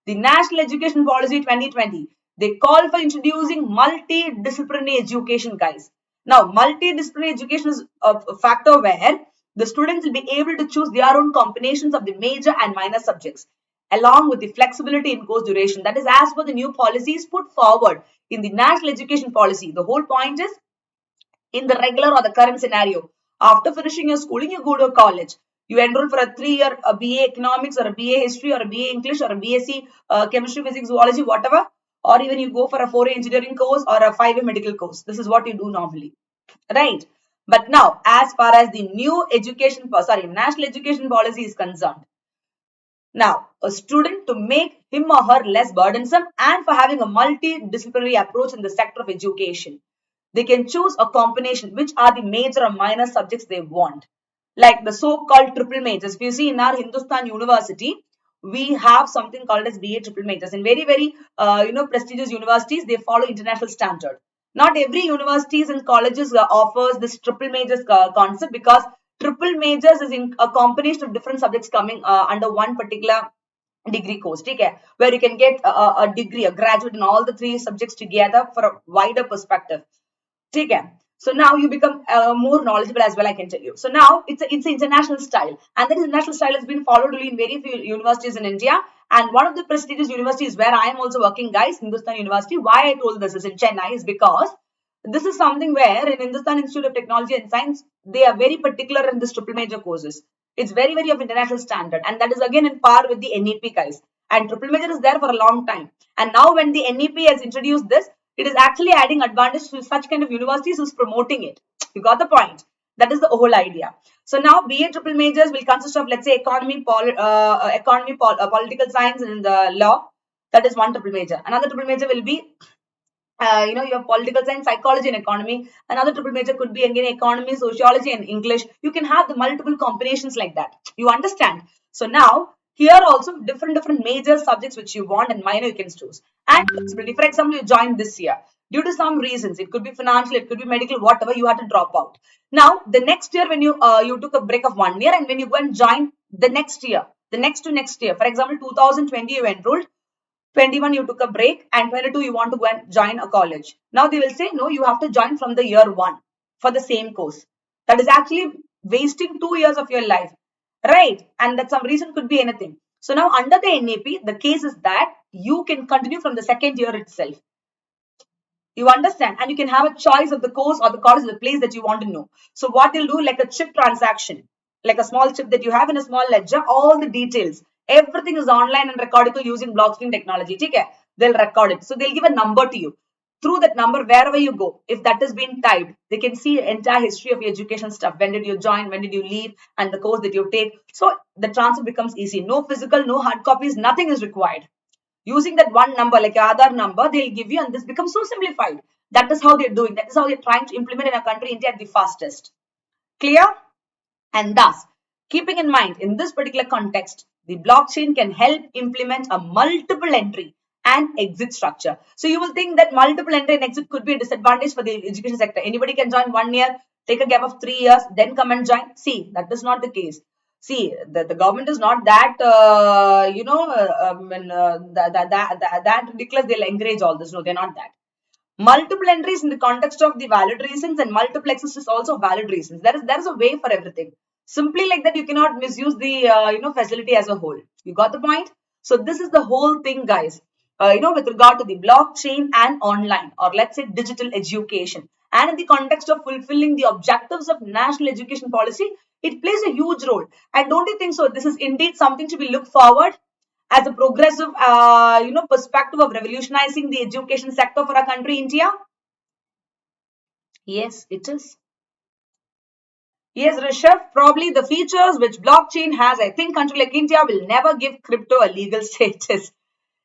the National Education Policy 2020, they call for introducing multidisciplinary education, guys. Now, multidisciplinary education is a factor where the students will be able to choose their own combinations of the major and minor subjects, along with the flexibility in course duration. That is as per the new policies put forward in the National Education Policy. The whole point is, in the regular or the current scenario, after finishing your schooling, you go to a college. You enroll for a 3-year BA Economics or a BA History or a BA English or a BSc Chemistry, Physics, Zoology, whatever. Or even you go for a 4-year engineering course or a 5-year medical course. This is what you do normally, right? But now, as far as the new National Education Policy is concerned, now, a student, to make him or her less burdensome and for having a multidisciplinary approach in the sector of education, they can choose a combination which are the major or minor subjects they want. Like the so-called triple majors. If you see in our Hindustan University, we have something called as BA triple majors. In very, very prestigious universities, they follow international standard. Not every universities and colleges offers this triple majors concept, because triple majors is in a combination of different subjects coming under one particular degree course, okay, where you can get a degree, a graduate in all the 3 subjects together for a wider perspective. Okay. So now you become more knowledgeable as well, I can tell you. So now it's an international style, and that international style has been followed in very few universities in India. And one of the prestigious universities where I am also working, guys, Hindustan University. Why I told this is in Chennai is because this is something where in Hindustan Institute of Technology and Science, they are very particular in this triple major courses. It's very, very of international standard, and that is again in par with the NEP, guys. And triple major is there for a long time. And now when the NEP has introduced this, it is actually adding advantage to such kind of universities who's promoting it. You got the point? That is the whole idea. So now BA triple majors will consist of, let's say, economy, political science, and law. That is one triple major. Another triple major will be your political science, psychology, and economy. Another triple major could be again economy, sociology, and English. You can have the multiple combinations like that. You understand? So now here also different major subjects which you want and minor you can choose. And flexibility. For example, you joined this year. due to some reasons. It could be financial, it could be medical, whatever, you had to drop out. Now, the next year when you took a break of 1 year, and when you go and join the next year, the next to next year, for example, 2020 you enrolled, 21 you took a break, and 22 you want to go and join a college. Now they will say, no, you have to join from the year 1 for the same course. That is actually wasting 2 years of your life, right? And that some reason could be anything. So now under the NAP, the case is that you can continue from the second year itself. You understand? And you can have a choice of the course or the college or the place that you want to know. So what they'll do, like a chip transaction, like a small chip that you have in a small ledger, all the details, everything is online and recordable using blockchain technology. Okay? They'll record it. So they'll give a number to you. Through that number, wherever you go, if that has been typed, they can see the entire history of your education stuff. When did you join? When did you leave? And the course that you take. So the transfer becomes easy. No physical, no hard copies, nothing is required. Using that one number, like your Aadhaar number, they'll give you, and this becomes so simplified. That is how they're doing. That is how they're trying to implement in our country, India, at the fastest. Clear? And thus, keeping in mind, in this particular context, the blockchain can help implement a multiple entry and exit structure. So you will think that multiple entry and exit could be a disadvantage for the education sector. Anybody can join 1 year, take a gap of 3 years, then come and join. See, that is not the case. See, the government is not that, that ridiculous. They'll encourage all this. No, they're not that. Multiple entries in the context of the valid reasons, and multiplexes is also valid reasons. There is a way for everything. Simply like that, you cannot misuse the facility as a whole. You got the point? So this is the whole thing, guys. With regard to the blockchain and online, or let's say digital education, and in the context of fulfilling the objectives of national education policy, it plays a huge role. And don't you think so? This is indeed something to be looked forward as a progressive, perspective of revolutionizing the education sector for our country, India. Yes, it is. Yes, Rishabh, probably the features which blockchain has, I think country like India will never give crypto a legal status.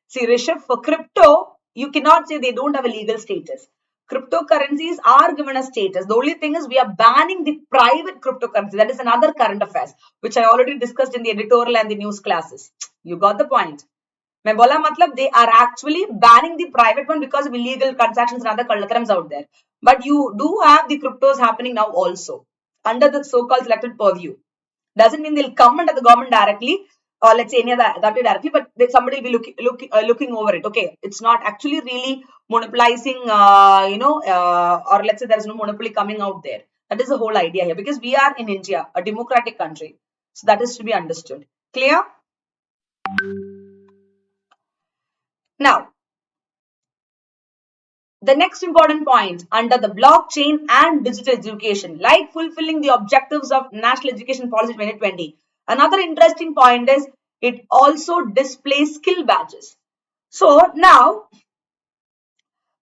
See, Rishabh, for crypto, you cannot say they don't have a legal status. Cryptocurrencies are given a status. The only thing is we are banning the private cryptocurrency. That is another current affairs, which I already discussed in the editorial and the news classes. You got the point. मैं बोला मतलब they are actually banning the private one because of illegal transactions and other kallatarams out there. But you do have the cryptos happening now also under the so-called selected purview. Doesn't mean they'll come under the government directly, or let's say any other authority directly, but somebody will be looking over it. Okay, it's not actually really monopolizing, or let's say there is no monopoly coming out there. That is the whole idea here, because we are in India, a democratic country. So that is to be understood. Clear? Now, the next important point under the blockchain and digital education, like fulfilling the objectives of National Education Policy 2020. Another interesting point is it also displays skill badges. So now,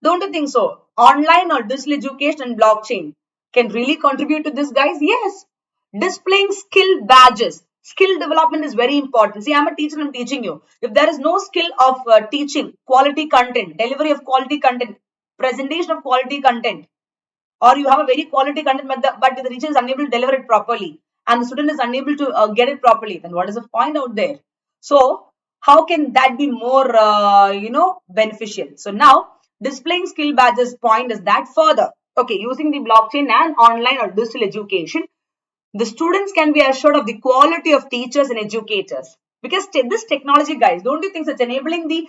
don't you think so? Online or digital education and blockchain can really contribute to this, guys? Yes. Displaying skill badges. Skill development is very important. See, I'm a teacher, I'm teaching you. If there is no skill of teaching quality content, delivery of quality content, presentation of quality content, or you have a very quality content, but the teacher is unable to deliver it properly, and the student is unable to get it properly, then what is the point out there? So how can that be more, beneficial? So now, displaying skill badges point is that further, okay, using the blockchain and online or digital education, the students can be assured of the quality of teachers and educators, because this technology, guys, don't you think it's enabling the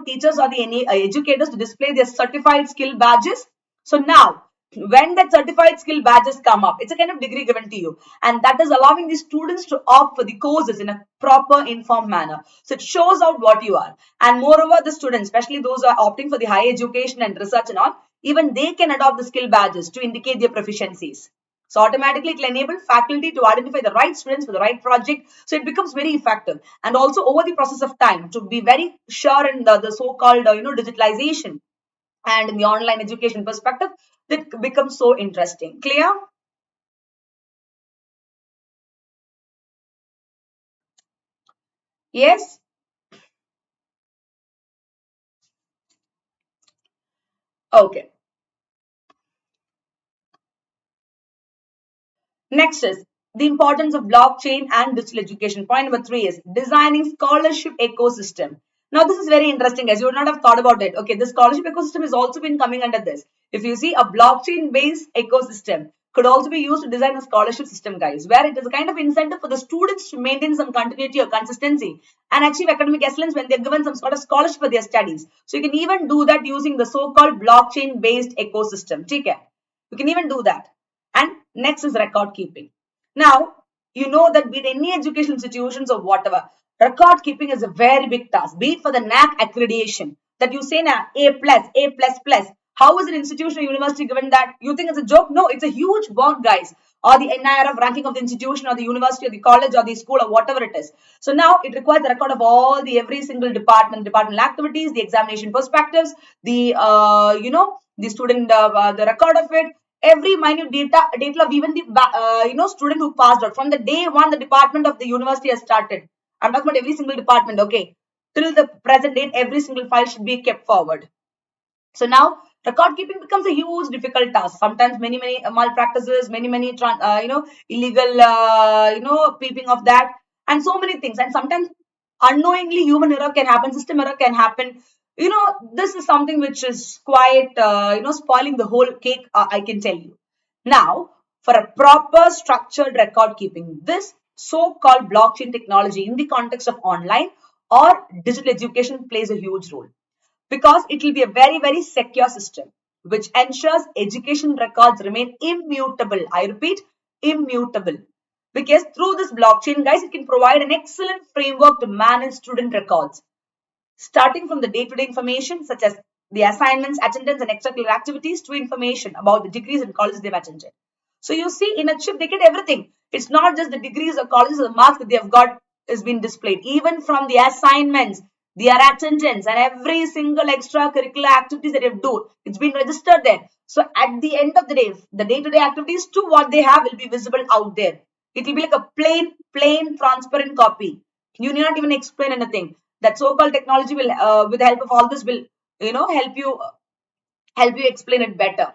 teachers or the educators to display their certified skill badges? So now, when that certified skill badges come up, it's a kind of degree given to you, and that is allowing the students to opt for the courses in a proper informed manner. So it shows out what you are, and moreover, the students, especially those who are opting for the higher education and research and all, even they can adopt the skill badges to indicate their proficiencies. So automatically it will enable faculty to identify the right students for the right project. So it becomes very effective. And also over the process of time, to be very sure in the so-called digitalization and in the online education perspective, that becomes so interesting. Clear? Yes? Okay. Next is the importance of blockchain and digital education. Point number 3 is designing scholarship ecosystem. Now, this is very interesting, as you would not have thought about it. Okay, the scholarship ecosystem has also been coming under this. If you see, a blockchain-based ecosystem could also be used to design a scholarship system, guys, where it is a kind of incentive for the students to maintain some continuity or consistency and achieve academic excellence when they're given some sort of scholarship for their studies. So you can even do that using the so-called blockchain-based ecosystem. Okay, you can even do that. And next is record keeping. Now, you know that be it any educational institutions or whatever, record keeping is a very big task, be it for the NAC accreditation that you say now A plus, A plus plus. How is an institution or university given that? You think it's a joke? No, it's a huge work, guys. Or the NIRF ranking of the institution or the university or the college or the school or whatever it is. So now it requires a record of all the every single departmental activities, the examination perspectives, the the student the record of it, every minute data of even the student who passed out from the day one the department of the university has started. I'm talking about every single department, okay? Till the present date, every single file should be kept forward. So now record keeping becomes a huge difficult task. Sometimes many malpractices, many illegal peeping of that, and so many things. And sometimes unknowingly human error can happen, system error can happen. This is something which is quite spoiling the whole cake. I can tell you. Now, for a proper structured record keeping, this so-called blockchain technology in the context of online or digital education plays a huge role, because it will be a very, very secure system which ensures education records remain immutable. I repeat, immutable. Because through this blockchain, guys, it can provide an excellent framework to manage student records, starting from the day-to-day information such as the assignments, attendance, and extracurricular activities to information about the degrees and colleges they've attended. So you see, in a chip, they get everything. It's not just the degrees or colleges or the marks that they have got is being displayed. Even from the assignments, their attendance, and every single extracurricular activities that they do, it's been registered there. So at the end of the day, the day-to-day activities to what they have will be visible out there. It will be like a plain, transparent copy. You need not even explain anything. That so-called technology will, with the help of all this, will help you explain it better.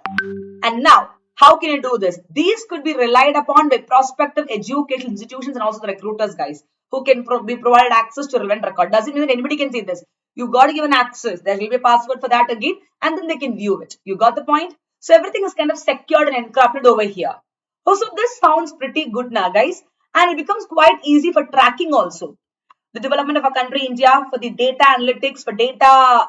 And now, how can you do this? These could be relied upon by prospective educational institutions and also the recruiters, guys, who can be provided access to relevant record. Doesn't mean that anybody can see this. You got to give an access. There will be a password for that again, and then they can view it. You got the point? So everything is kind of secured and encrypted over here. Oh, so this sounds pretty good now, guys, and it becomes quite easy for tracking also. The development of a country, India, for the data analytics, for data,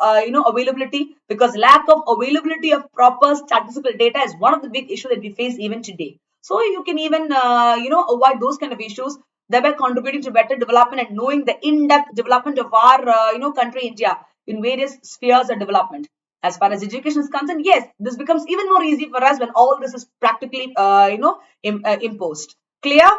availability, because lack of availability of proper statistical data is one of the big issues that we face even today. So you can even, avoid those kind of issues, thereby contributing to better development and knowing the in-depth development of our, country, India, in various spheres of development. As far as education is concerned, yes, this becomes even more easy for us when all this is practically, imposed. Clear?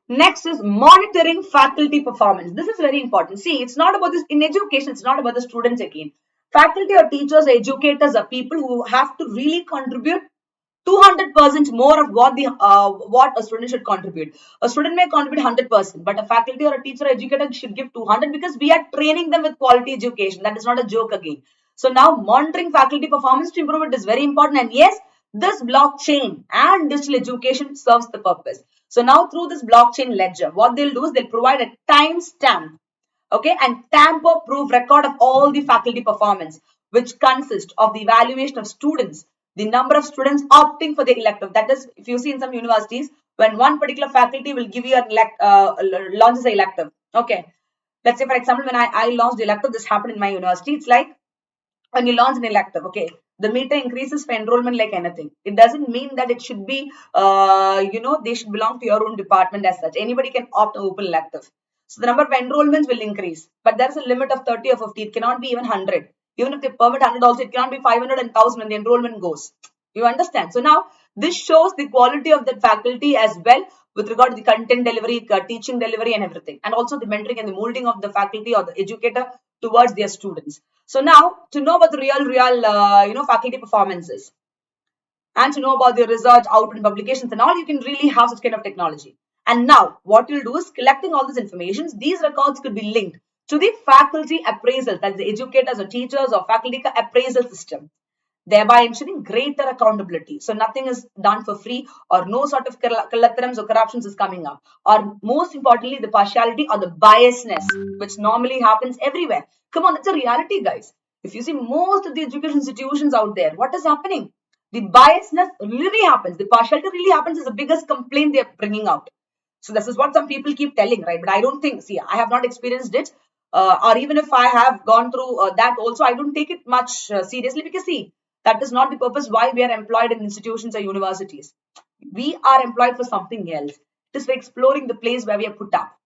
Next is monitoring faculty performance. This is very important. See, it's not about this in education. It's not about the students again. Faculty or teachers or educators are people who have to really contribute 200% more of what a student should contribute. A student may contribute 100%, but a faculty or a teacher or educator should give 200 because we are training them with quality education. That is not a joke again. So now monitoring faculty performance to improve it is very important. And yes, this blockchain and digital education serves the purpose. So now through this blockchain ledger, what they'll do is they'll provide a timestamp, okay, and tamper-proof record of all the faculty performance, which consists of the evaluation of students, the number of students opting for the elective. That is, if you see in some universities, when one particular faculty will give you an launches an elective, okay. Let's say, for example, when I launched the elective, this happened in my university. It's like when you launch an elective, okay, the meter increases for enrollment like anything. It doesn't mean that it should be, they should belong to your own department as such. Anybody can opt an open elective. So the number of enrollments will increase, but there's a limit of 30 or 50. It cannot be even 100. Even if they permit 100 also, it cannot be 500 and 1000 when the enrollment goes. You understand? So now this shows the quality of the faculty as well with regard to the content delivery, teaching delivery and everything. And also the mentoring and the molding of the faculty or the educator towards their students. So now to know about the real faculty performances and to know about the research, output and publications and all, you can really have such kind of technology. And now what you'll do is collecting all this information. These records could be linked to the faculty appraisal, that's the educators or teachers or faculty appraisal system. thereby ensuring greater accountability. So nothing is done for free, or no sort of collaterums or corruptions is coming up. Or most importantly, the partiality or the biasness, which normally happens everywhere. Come on, that's a reality, guys. If you see most of the education institutions out there, what is happening? The biasness really happens. The partiality really happens is the biggest complaint they're bringing out. So this is what some people keep telling, right? But I don't think, see, I have not experienced it. Or even if I have gone through that also, I don't take it much seriously, because see, that is not the purpose why we are employed in institutions or universities. We are employed for something else. It is for exploring the place where we are put up,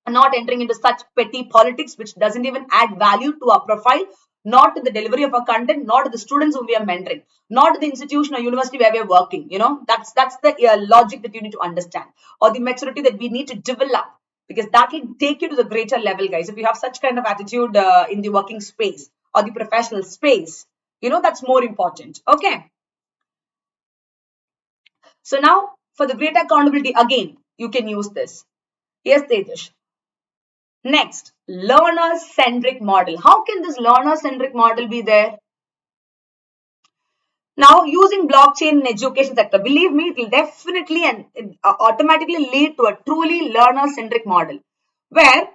not entering into such petty politics which doesn't even add value to our profile, not to the delivery of our content, not to the students whom we are mentoring, not to the institution or university where we are working. That's the logic that you need to understand, or the maturity that we need to develop, because that will take you to the greater level, guys. If you have such kind of attitude in the working space or the professional space, that's more important. Okay. So now for the greater accountability, again, you can use this. Yes, Tejish. Next, learner-centric model. How can this learner-centric model be there? Now, using blockchain in education sector, believe me, it will definitely and automatically lead to a truly learner-centric model, where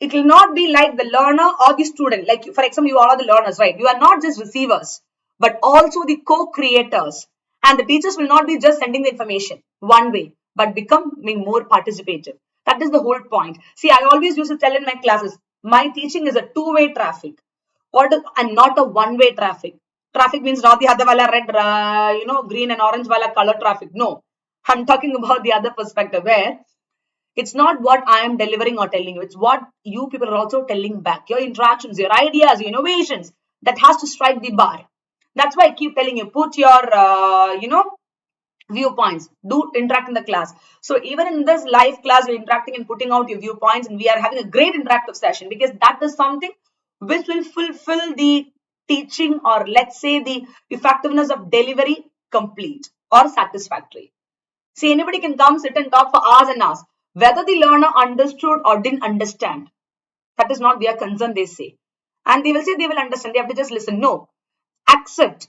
it will not be like the learner or the student. Like, for example, you are the learners, right? You are not just receivers, but also the co-creators. And the teachers will not be just sending the information one way, but becoming more participative. That is the whole point. See, I always used to tell in my classes, my teaching is a two-way traffic, and not a one-way traffic. Traffic means not the other wala red, green and orange wala color traffic. No, I'm talking about the other perspective, where it's not what I am delivering or telling you. It's what you people are also telling back. Your interactions, your ideas, your innovations, that has to strike the bar. That's why I keep telling you, put your, viewpoints. Do interact in the class. So even in this live class, you're interacting and putting out your viewpoints, and we are having a great interactive session, because that is something which will fulfill the teaching, or let's say the effectiveness of delivery complete or satisfactory. See, anybody can come, sit and talk for hours and hours. Whether the learner understood or didn't understand, that is not their concern, they say. And they will say they will understand. They have to just listen. No. Accept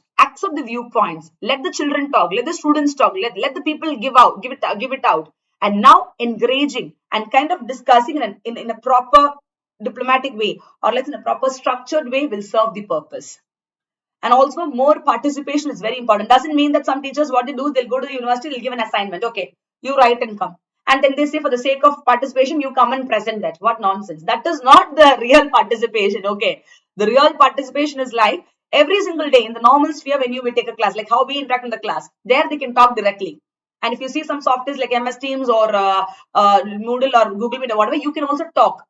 the viewpoints. Let the children talk. Let the students talk. Let the people give it out. And now encouraging and kind of discussing in a proper diplomatic way, or let's in a proper structured way, will serve the purpose. And also, more participation is very important. Doesn't mean that some teachers, what they do, they'll go to the university, they'll give an assignment. Okay, you write and come. And then they say, for the sake of participation, you come and present that. What nonsense. That is not the real participation. Okay. The real participation is like every single day in the normal sphere when you will take a class, like how we interact in the class. There they can talk directly. And if you see some softwares like MS Teams or Moodle or Google Meet or whatever, you can also talk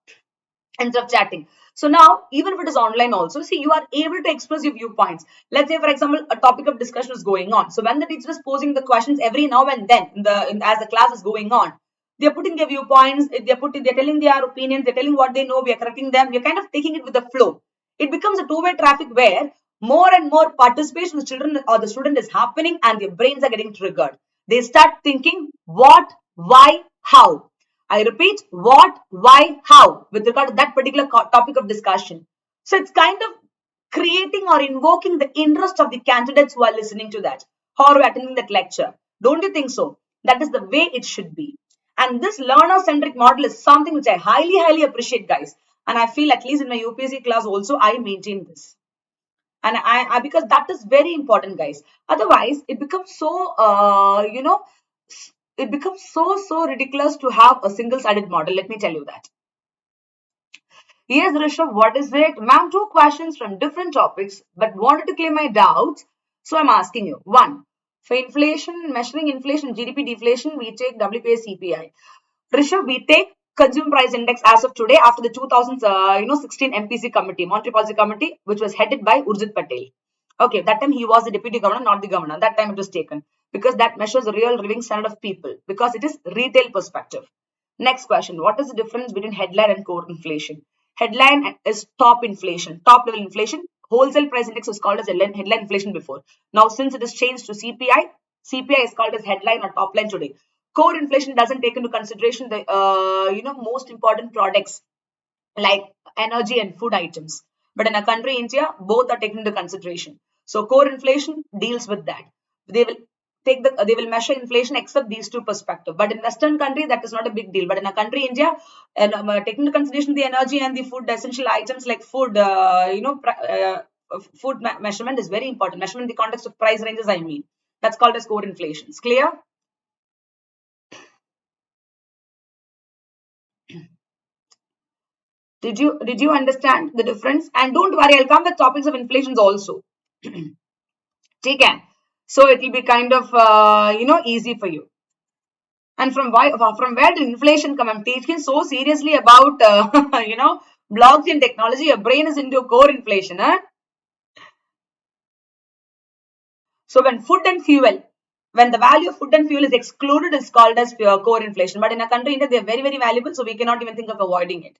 instead of chatting. So now, even if it is online also, see, you are able to express your viewpoints. Let's say, for example, a topic of discussion is going on. So when the teacher is posing the questions every now and then, as the class is going on, they're putting their viewpoints, they're telling their opinions, they're telling what they know, we are correcting them, we're kind of taking it with the flow. It becomes a two-way traffic where more and more participation of the children or the student is happening, and their brains are getting triggered. They start thinking what, why, how. I repeat, what, why, how, with regard to that particular topic of discussion. So it's kind of creating or invoking the interest of the candidates who are listening to that, or attending that lecture. Don't you think so? That is the way it should be. And this learner-centric model is something which I highly, highly appreciate, guys. And I feel, at least in my UPSC class also, I maintain this. And I because that is very important, guys. Otherwise, it becomes so, it becomes so ridiculous to have a single-sided model. Let me tell you that. Yes, Rishabh, what is it? Ma'am, two questions from different topics, but wanted to clear my doubts. So I'm asking you. One, for inflation, measuring inflation, GDP deflation, we take WPI CPI. Rishabh, we take consumer price index as of today after the 2016 MPC committee, Monetary Policy Committee, which was headed by Urjit Patel. Okay, that time he was the deputy governor, not the governor. That time it was taken because that measures the real living standard of people, because it is retail perspective. Next question, what is the difference between headline and core inflation? Headline is top inflation, top level inflation. Wholesale price index was called as headline inflation before. Now, since it is changed to CPI, CPI is called as headline or top line today. Core inflation doesn't take into consideration the most important products like energy and food items. But in a country, India, both are taken into consideration. So core inflation deals with that. They will measure inflation except these two perspectives. But in Western country, that is not a big deal. But in a country, India, and taking into consideration the energy and the food essential items like food, food measurement is very important. Measurement in the context of price ranges, I mean. That's called as core inflation. It's clear? Did you understand the difference? And don't worry, I'll come with topics of inflations also. Take care. So it will be kind of easy for you. And from where did inflation come? I'm taking so seriously about blockchain technology. Your brain is into core inflation, huh? So when the value of food and fuel is excluded, it's called as core inflation. But in a country India, they are very, very valuable, so we cannot even think of avoiding it.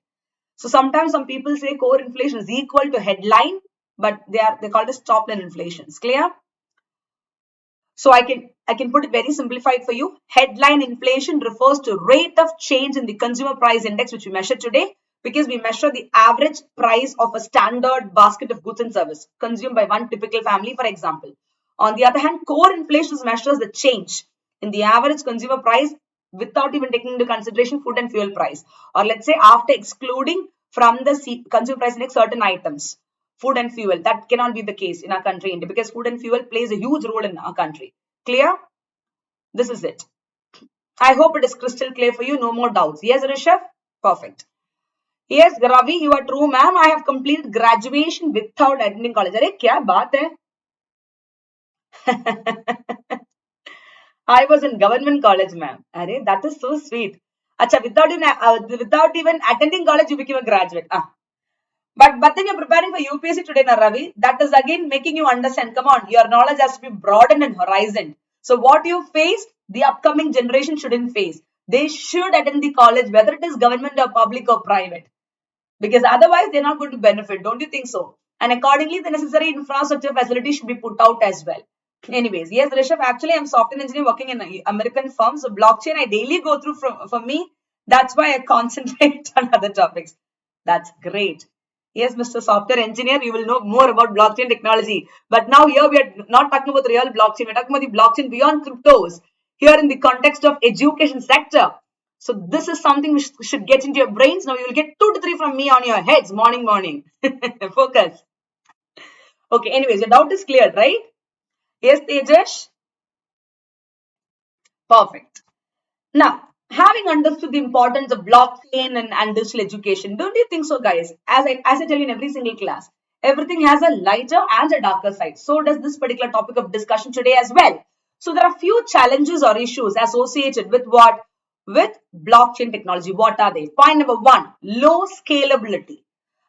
So sometimes some people say core inflation is equal to headline, but they're called as top line inflation. It's clear? So I can put it very simplified for you. Headline inflation refers to rate of change in the consumer price index, which we measure today, because we measure the average price of a standard basket of goods and service consumed by one typical family, for example. On the other hand, core inflation measures the change in the average consumer price without even taking into consideration food and fuel price, or let's say after excluding from the consumer price index certain items. Food and fuel, that cannot be the case in our country, India, because food and fuel plays a huge role in our country. Clear? This is it. I hope it is crystal clear for you. No more doubts. Yes, Rishabh? Perfect. Yes, Ravi, you are true, ma'am. I have completed graduation without attending college. Arey, kya baat hai? I was in government college, ma'am. Arey, that is so sweet. Acha, without even attending college, you became a graduate. But then you're preparing for UPSC today, na Ravi. That is again making you understand. Come on, your knowledge has to be broadened and horizon. So what you faced, the upcoming generation shouldn't face. They should attend the college, whether it is government or public or private. Because otherwise, they're not going to benefit. Don't you think so? And accordingly, the necessary infrastructure facilities should be put out as well. Anyways, yes, Rishabh, actually, I'm software engineer working in an American firm. So blockchain, I daily go through for me. That's why I concentrate on other topics. That's great. Yes, Mr. Software Engineer, you will know more about blockchain technology. But now here we are not talking about the real blockchain. We're talking about the blockchain beyond cryptos. Here in the context of education sector. So this is something which should get into your brains. Now you will get 2 to 3 from me on your heads morning. Focus. Okay, anyways, your doubt is clear, right? Yes, Tejas? Perfect. Now, having understood the importance of blockchain and digital education, don't you think so, guys? As I tell you in every single class, everything has a lighter and a darker side. So does this particular topic of discussion today as well. So there are few challenges or issues associated with what? With blockchain technology. What are they? Point number 1, low scalability.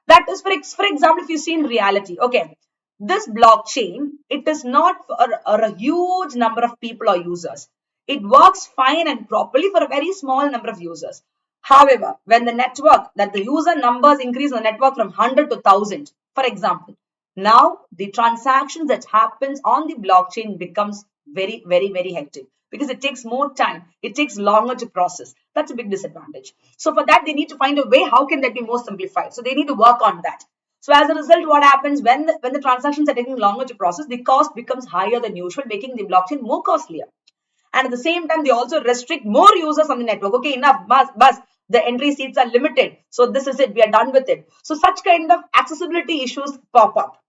That is, for example, if you see in reality, okay, this blockchain, it is not for a huge number of people or users. It works fine and properly for a very small number of users. However, when the user numbers increase on the network from 100 to 1000, for example, now the transactions that happens on the blockchain becomes very, very, very hectic because it takes more time. It takes longer to process. That's a big disadvantage. So for that, they need to find a way. How can that be more simplified? So they need to work on that. So as a result, what happens when the transactions are taking longer to process, the cost becomes higher than usual, making the blockchain more costlier. And at the same time, they also restrict more users on the network. Okay, enough, bus. The entry seats are limited. So this is it. We are done with it. So such kind of accessibility issues pop up.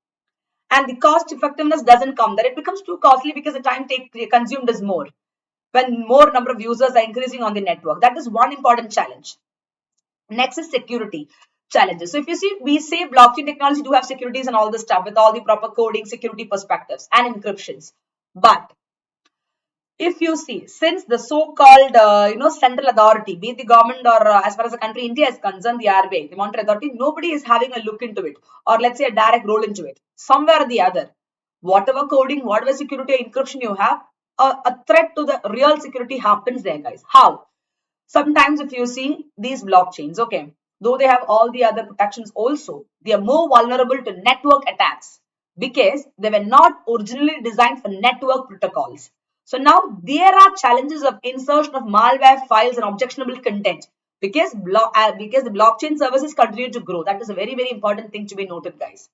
And the cost effectiveness doesn't come there. It becomes too costly because the time consumed is more when more number of users are increasing on the network. That is one important challenge. Next is security challenges. So if you see, we say blockchain technology do have securities and all this stuff with all the proper coding, security perspectives and encryptions. But if you see, since the so-called central authority, be it the government or as far as the country India is concerned, the RBI, the monetary authority, nobody is having a look into it, or let's say a direct role into it. Somewhere or the other, whatever coding, whatever security or encryption you have, a threat to the real security happens there, guys. How? Sometimes if you see these blockchains, okay, though they have all the other protections also, they are more vulnerable to network attacks because they were not originally designed for network protocols. So now there are challenges of insertion of malware files and objectionable content because the blockchain services continue to grow. That is a very, very important thing to be noted, guys.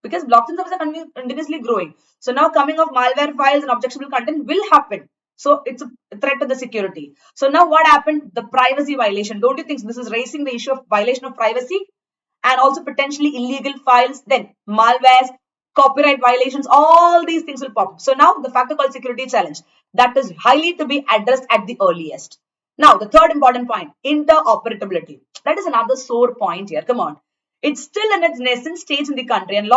because blockchain servers are continuously growing. So now coming of malware files and objectionable content will happen. So it's a threat to the security. So now what happened? The privacy violation. Don't you think this is raising the issue of violation of privacy and also potentially illegal files? Then malwares, copyright violations, all these things will pop up. So now the factor called security challenge that is highly to be addressed at the earliest. Now the third important point, interoperability. That is another sore point here. Come on. It's still in its nascent stage in the country and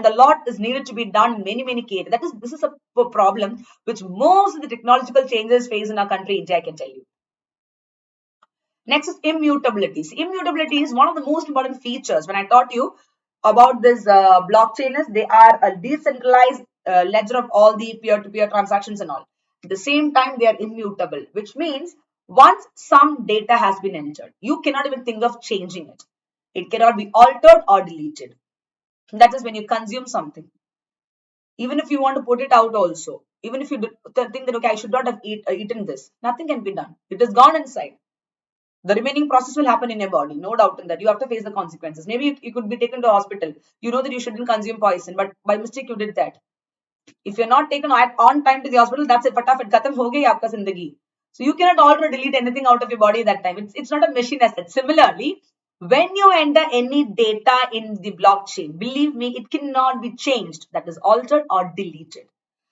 a lot is needed to be done in many cases. This is a problem which most of the technological changes face in our country, India, I can tell you. Next is immutability. Immutability is one of the most important features. When I taught you about this blockchain, they are a decentralized ledger of all the peer-to-peer transactions and all. At the same time, they are immutable, which means once some data has been entered, you cannot even think of changing it. It cannot be altered or deleted. That is when you consume something. Even if you want to put it out also, even if you think that, okay, I should not have eaten this, nothing can be done. It is gone inside. The remaining process will happen in your body, no doubt in that. You have to face the consequences. Maybe you could be taken to hospital. You know that you shouldn't consume poison, but by mistake you did that. If you're not taken on time to the hospital, that's it. Fatafat, khatam ho gayi aapka zindagi. So you cannot alter or delete anything out of your body at that time. It's not a machine as such. Similarly, when you enter any data in the blockchain, believe me, it cannot be changed. That is altered or deleted.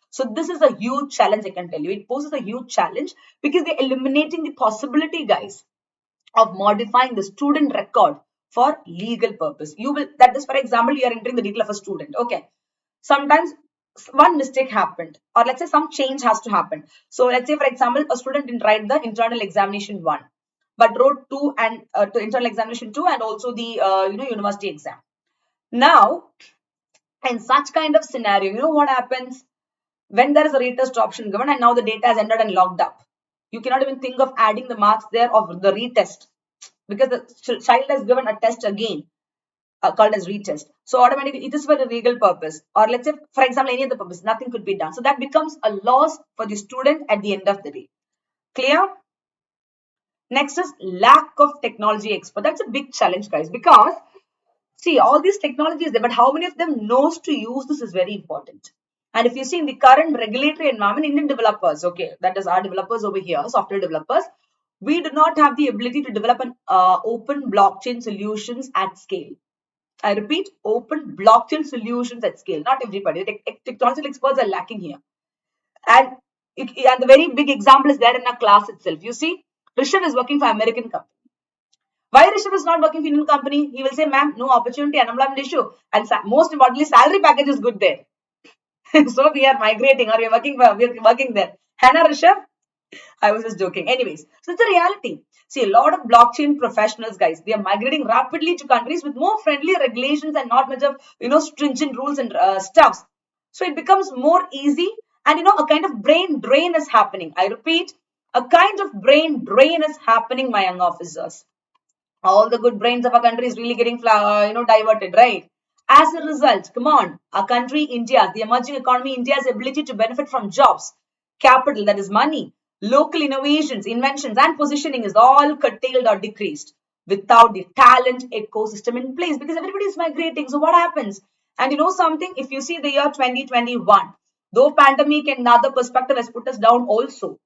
So this is a huge challenge, I can tell you. It poses a huge challenge because they're eliminating the possibility, guys, of modifying the student record for legal purpose. That is, for example, you are entering the detail of a student. Okay. Sometimes one mistake happened, or let's say some change has to happen. So let's say, for example, a student didn't write the internal examination 1, but wrote 2 and to internal examination 2 and also the university exam. Now, in such kind of scenario, you know what happens? When there is a retest option given and now the data is entered and logged up, you cannot even think of adding the marks there of the retest because the child has given a test again called as retest. So automatically it is for a legal purpose, or let's say, for example, any other purpose, nothing could be done. So that becomes a loss for the student at the end of the day. Clear? Next is lack of technology expert. That's a big challenge, guys, because see, all these technologies there, but how many of them knows to use this is very important. And if you see in the current regulatory environment, Indian developers, okay, that is our developers over here, software developers, we do not have the ability to develop an open blockchain solutions at scale. I repeat, open blockchain solutions at scale. Not everybody. Technological experts are lacking here. And the very big example is there in our class itself. You see, Rishabh is working for American company. Why Rishabh is not working for Indian company? He will say, ma'am, no opportunity, unemployment issue. And most importantly, salary package is good there. So we are migrating or we're working there. Hannah, Rishabh? I was just joking. Anyways, so it's a reality. See, a lot of blockchain professionals, guys, they are migrating rapidly to countries with more friendly regulations and not much of, stringent rules and stuffs. So it becomes more easy and, a kind of brain drain is happening. I repeat, a kind of brain drain is happening, my young officers. All the good brains of our country is really getting, diverted, right? As a result, come on, our country, India, the emerging economy, India's ability to benefit from jobs, capital, that is money, local innovations, inventions, and positioning is all curtailed or decreased without the talent ecosystem in place because everybody is migrating. So what happens? And you know something? If you see the year 2021, though pandemic and other perspective has put us down also,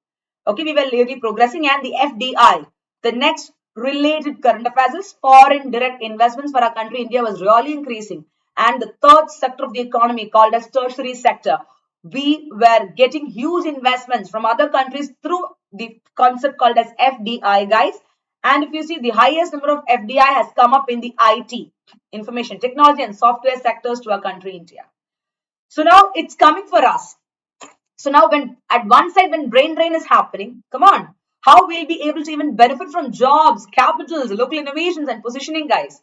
okay, we were really progressing, and the FDI, the next related current affairs is foreign direct investments for our country, India, was really increasing. And the third sector of the economy called as tertiary sector, we were getting huge investments from other countries through the concept called as FDI, guys. And if you see, the highest number of FDI has come up in the IT, information technology and software sectors to our country, India. So now it's coming for us. So now when at one side, when brain drain is happening, come on, how we'll be able to even benefit from jobs, capitals, local innovations and positioning, guys?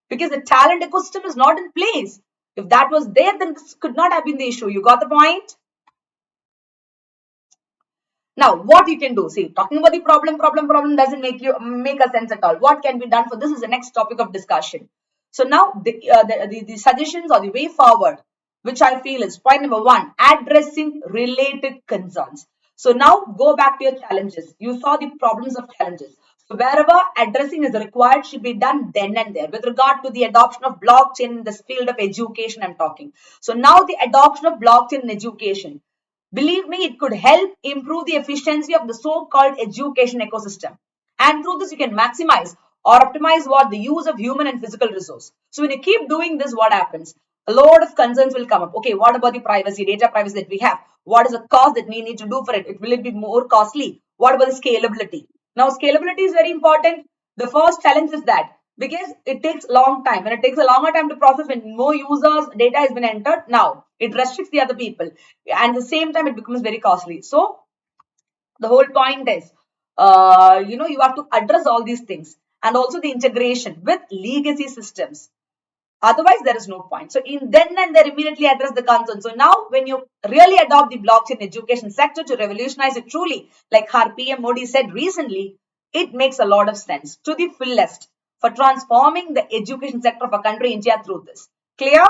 Because the talent ecosystem is not in place. If that was there, then this could not have been the issue. You got the point? Now, what you can do? See, talking about the problem doesn't make a sense at all. What can be done for this is the next topic of discussion. So now the suggestions or the way forward, which I feel is point number 1, addressing related concerns. So now go back to your challenges. You saw the problems of challenges. So wherever addressing is required should be done then and there. With regard to the adoption of blockchain in this field of education, I'm talking. So now the adoption of blockchain in education. Believe me, it could help improve the efficiency of the so-called education ecosystem. And through this, you can maximize or optimize what the use of human and physical resource. So when you keep doing this, what happens? A lot of concerns will come up. Okay, what about the privacy, data privacy that we have? What is the cost that we need to do for it? Will it be more costly? What about the scalability? Now, scalability is very important. The first challenge is that because it takes a long time. When it takes a longer time to process, when more users data has been entered, now it restricts the other people. And at the same time, it becomes very costly. So the whole point is, you have to address all these things and also the integration with legacy systems. Otherwise, there is no point. So in then and there immediately address the concern. So now when you really adopt the blockchain education sector to revolutionize it truly, like our PM Modi said recently, it makes a lot of sense to the fullest for transforming the education sector of our country, India, through this. Clear?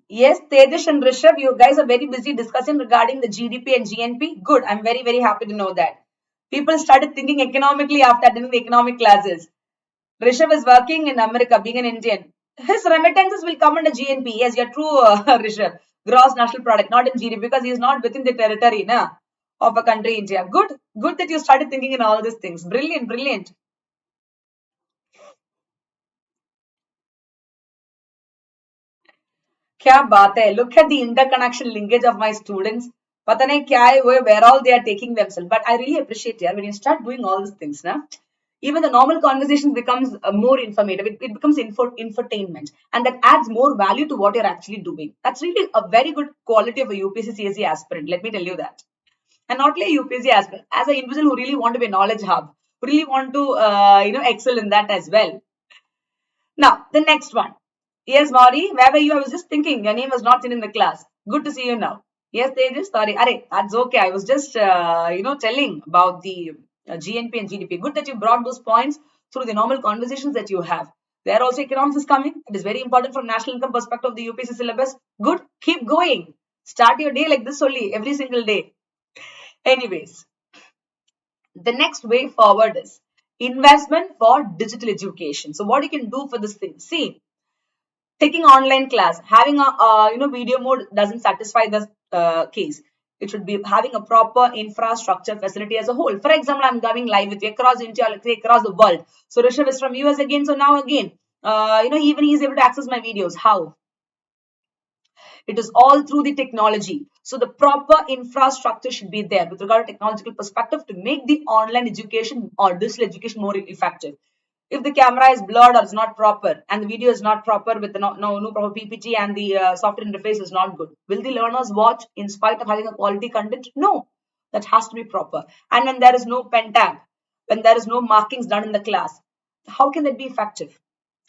Yes, Tejish and Rishabh, you guys are very busy discussing regarding the GDP and GNP. Good. I'm very, very happy to know that. People started thinking economically after attending the economic classes. Rishabh is working in America, being an Indian. His remittances will come under GNP. Yes, you're true, Rishabh. Gross national product, not in GDP, because he is not within the territory of a country, India. Good. Good that you started thinking in all these things. Brilliant, brilliant. क्या बात है, look at the interconnection linkage of my students. पता नहीं क्या है वो, where all they are taking themselves. But I really appreciate, yeah, when you start doing all these things now, even the normal conversation becomes more informative. It becomes infotainment, and that adds more value to what you're actually doing. That's really a very good quality of a UPSC CSE aspirant, let me tell you that. And not only a UPSC aspirant, as an individual who really want to be a knowledge hub, who really want to excel in that as well. Now, the next one. Yes, Mauri, where were you? I was just thinking. Your name was not seen in the class. Good to see you now. Yes, Tejas, sorry. Arey, that's okay. I was just, telling about the GNP and GDP. Good that you brought those points through the normal conversations that you have. There also economics is coming. It is very important from national income perspective of the UPSC syllabus. Good. Keep going. Start your day like this only, every single day. Anyways, the next way forward is investment for digital education. So what you can do for this thing? See, taking online class, having a video mode doesn't satisfy the case. It should be having a proper infrastructure facility as a whole. For example, I'm going live with you across India, let's say across the world. So Rishabh is from US again. So now again, even he is able to access my videos. How? It is all through the technology. So the proper infrastructure should be there with regard to technological perspective to make the online education or digital education more effective. If the camera is blurred or is not proper and the video is not proper with the no proper PPT and the software interface is not good, will the learners watch in spite of having a quality content? No, that has to be proper. And when there is no pen tab, when there is no markings done in the class, how can that be effective?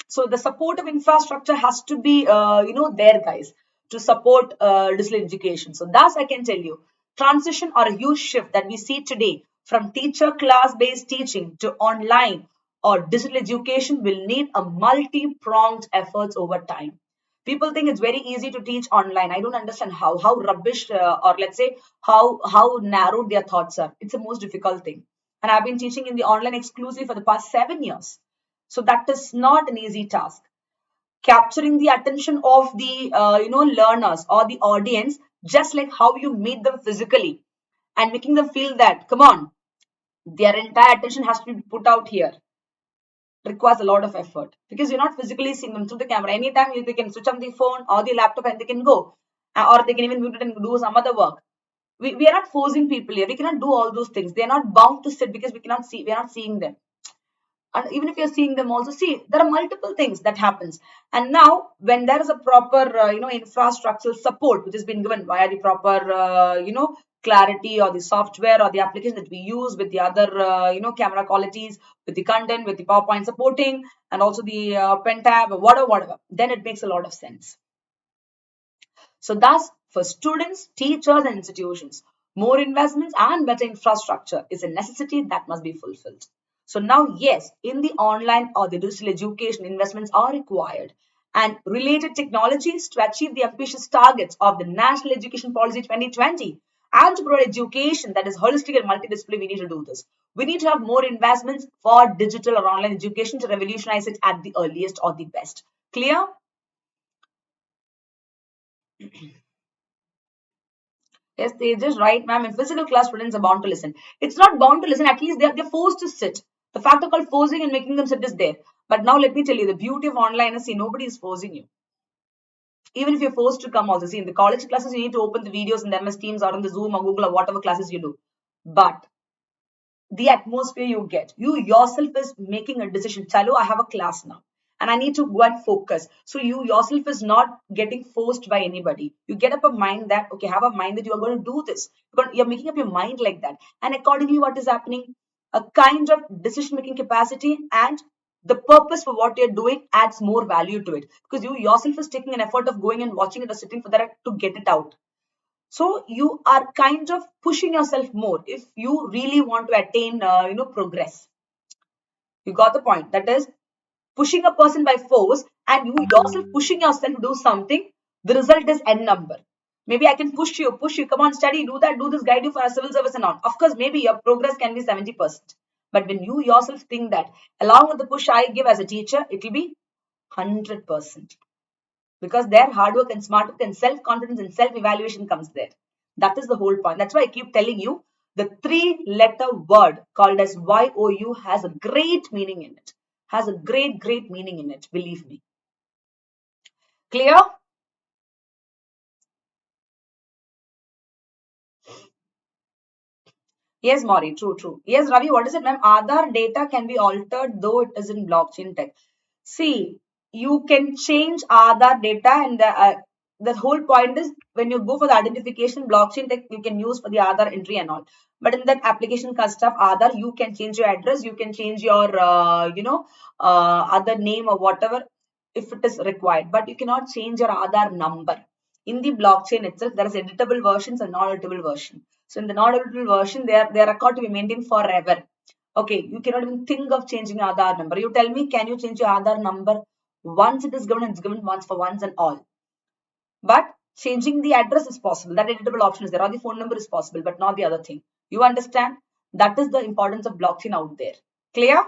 So the support of infrastructure has to be there, guys, to support digital education. So thus I can tell you, transition or a huge shift that we see today from teacher class based teaching to online or digital education will need a multi-pronged efforts over time. People think it's very easy to teach online. I don't understand how rubbish or let's say how narrow their thoughts are. It's the most difficult thing, and I've been teaching in the online exclusively for the past 7 years. So that is not an easy task. Capturing the attention of the learners or the audience, just like how you meet them physically, and making them feel that come on, their entire attention has to be put out here, requires a lot of effort because you're not physically seeing them through the camera. Anytime they can switch on the phone or the laptop and they can go, or they can even mute it and do some other work. We are not forcing people here. We cannot do all those things. They are not bound to sit because we are not seeing them. And even if you're seeing them also, see, there are multiple things that happens. And now when there is a proper infrastructural support which has been given via the proper clarity or the software or the application that we use with the other camera qualities, with the content, with the PowerPoint supporting, and also the pen tab, whatever, then it makes a lot of sense. So thus, for students, teachers and institutions, More investments and better infrastructure is a necessity that must be fulfilled. So now, yes, in the online or the digital education, investments are required and related technologies to achieve the ambitious targets of the National Education Policy 2020 and to provide education that is holistic and multidisciplinary. We need to do this. We need to have more investments for digital or online education to revolutionize it at the earliest or the best. Clear? Yes, they just right, ma'am. In physical class, students are bound to listen. It's not bound to listen. At least they're forced to sit. The factor called forcing and making them sit is there. But now let me tell you, the beauty of online is, see, nobody is forcing you. Even if you're forced to come also, see, in the college classes, you need to open the videos in the MS Teams or in the Zoom or Google or whatever classes you do. But the atmosphere you get, you yourself is making a decision. Chalo, I have a class now and I need to go and focus. So you yourself is not getting forced by anybody. You get up a mind that, okay, have a mind that you are going to do this. You're making up your mind like that. And accordingly, what is happening? A kind of decision-making capacity and the purpose for what you're doing adds more value to it because you yourself is taking an effort of going and watching it or sitting for that to get it out. So you are kind of pushing yourself more if you really want to attain, progress. You got the point. That is pushing a person by force and you yourself pushing yourself to do something. The result is n number. Maybe I can push you, come on, study, do that, do this, guide you for a civil service and on. Of course, maybe your progress can be 70%. But when you yourself think that along with the push I give as a teacher, it will be 100%. Because their hard work and smart work and self-confidence and self-evaluation comes there. That is the whole point. That's why I keep telling you the 3-letter word called as YOU has a great meaning in it. Has a great meaning in it. Believe me. Clear? Yes, Maury, true. Yes, Ravi, what is it, ma'am? Aadhaar data can be altered though it is in blockchain tech. See, you can change Aadhaar data and the whole point is when you go for the identification blockchain tech, you can use for the Aadhaar entry and all. But in that application stuff, Aadhaar, you can change your address, you can change your, other name or whatever if it is required. But you cannot change your Aadhaar number. In the blockchain itself, there is editable versions and non-editable version. So in the non-editable version, their record to be maintained forever. Okay, you cannot even think of changing your Aadhaar number. You tell me, can you change your Aadhaar number? Once it is given, it's given once for once and all. But changing the address is possible. That editable option is there, or the phone number is possible, but not the other thing. You understand? That is the importance of blockchain out there. Clear?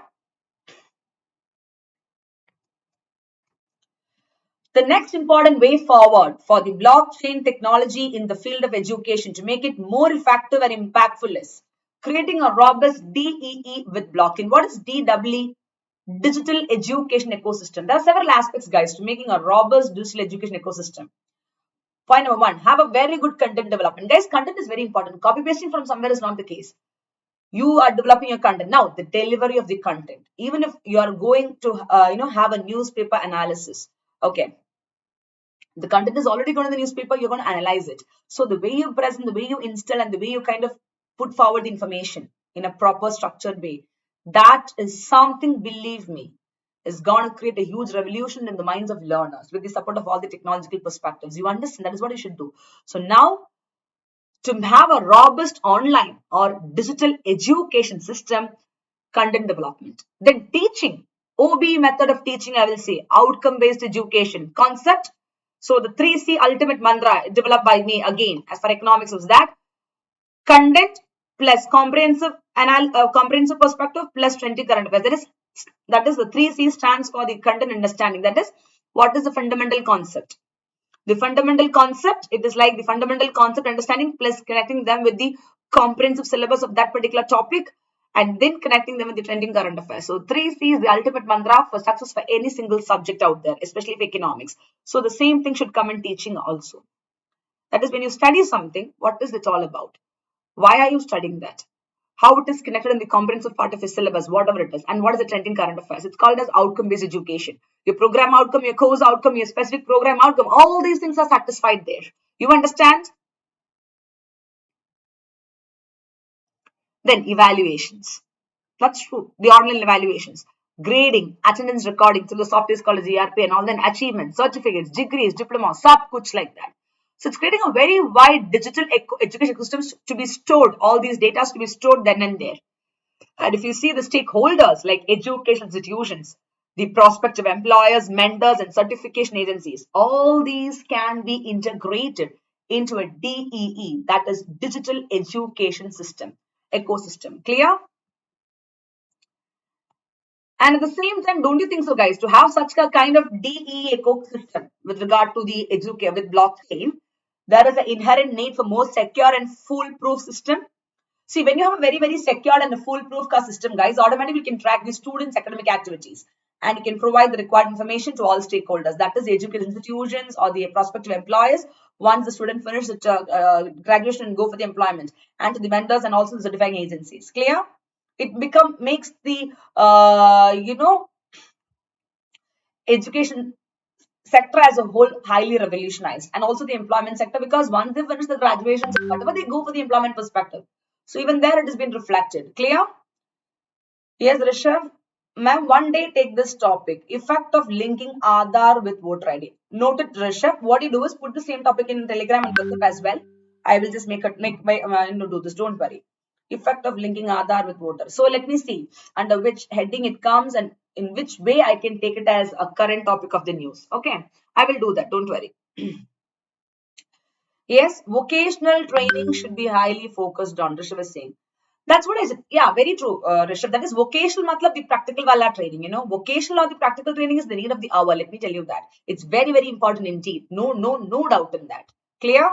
The next important way forward for the blockchain technology in the field of education to make it more effective and impactful is creating a robust DEE with blockchain. What is DEE? Digital education ecosystem. There are several aspects, guys, to making a robust digital education ecosystem. Point number one, have a very good content development. Guys, content is very important. Copy pasting from somewhere is not the case. You are developing your content. Now, the delivery of the content. Even if you are going to, have a newspaper analysis. Okay. The content is already going to the newspaper, you're going to analyze it. So the way you present, the way you install, and the way you kind of put forward the information in a proper structured way, that is something, believe me, is going to create a huge revolution in the minds of learners with the support of all the technological perspectives. You understand? That is what you should do. So now, to have a robust online or digital education system, content development. Then teaching, OB method of teaching, I will say, outcome-based education concept. So the 3C ultimate mantra developed by me again as for economics was that content plus comprehensive comprehensive perspective plus 20 current affairs. That is the 3C stands for the content understanding. That is, what is the fundamental concept? The fundamental concept, it is like the fundamental concept understanding plus connecting them with the comprehensive syllabus of that particular topic and then connecting them with the trending current affairs. So 3C is the ultimate mantra for success for any single subject out there, especially for economics. So the same thing should come in teaching also. That is, when you study something, what is it all about? Why are you studying that? How it is connected in the comprehensive part of your syllabus, whatever it is, and what is the trending current affairs. It's called as outcome-based education. Your program outcome, your course outcome, your specific program outcome, all these things are satisfied there. You understand? Then evaluations. That's true. The online evaluations. Grading, attendance recording, so the software is called as ERP and all, then achievements, certificates, degrees, diplomas, sub kuch like that. So it's creating a very wide digital education systems to be stored, all these data to be stored then and there. And if you see the stakeholders like education institutions, the prospective employers, mentors, and certification agencies, all these can be integrated into a DEE, that is digital education system, ecosystem. Clear? And at the same time, don't you think so, guys, to have such a kind of DE ecosystem with regard to the education with blockchain, there is an inherent need for more secure and foolproof system. See, when you have a very, very secure and a foolproof system, guys, automatically you can track the students' academic activities and you can provide the required information to all stakeholders, that is the education institutions or the prospective employers once the student finishes graduation and go for the employment, and to the vendors and also the certifying agencies. Clear? It makes the education sector as a whole highly revolutionized, and also the employment sector, because once they finish the graduation, whatever they go for the employment perspective, so even there it has been reflected. Clear? Yes, Rishabh. Ma'am, one day take this topic, effect of linking Aadhaar with voter ID. Noted, Rishabh. What you do is put the same topic in Telegram and WhatsApp as well. I will just make my do this. Don't worry. Effect of linking Aadhaar with voter. So let me see under which heading it comes and in which way I can take it as a current topic of the news. Okay, I will do that. Don't worry. Yes, vocational training should be highly focused on. Rishabh is saying. That's what I said. Yeah, very true, Rishabh. That is vocational, matlab the practical wala training. You know, vocational or the practical training is the need of the hour. Let me tell you that. It's very, very important indeed. No doubt in that. Clear?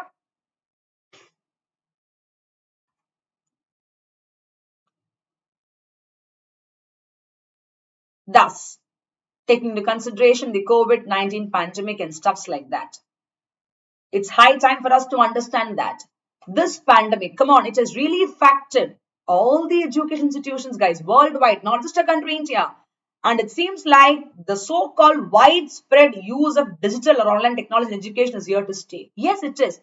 Thus, taking into consideration the COVID-19 pandemic and stuffs like that, it's high time for us to understand that this pandemic, come on, it has really affected all the education institutions, guys, worldwide, not just a country, India. And it seems like the so-called widespread use of digital or online technology in education is here to stay. Yes, it is.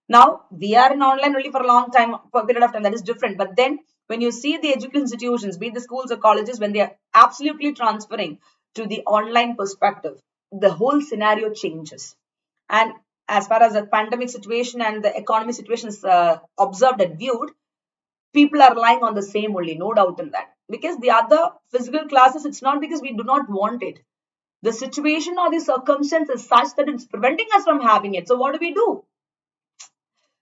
Now, we are in online only for a long time, for a period of time, that is different. But then, when you see the education institutions, be it the schools or colleges, when they are absolutely transferring to the online perspective, the whole scenario changes. And as far as the pandemic situation and the economy situation is observed and viewed, people are relying on the same only, no doubt in that. Because the other physical classes, it's not because we do not want it. The situation or the circumstance is such that it's preventing us from having it. So what do we do?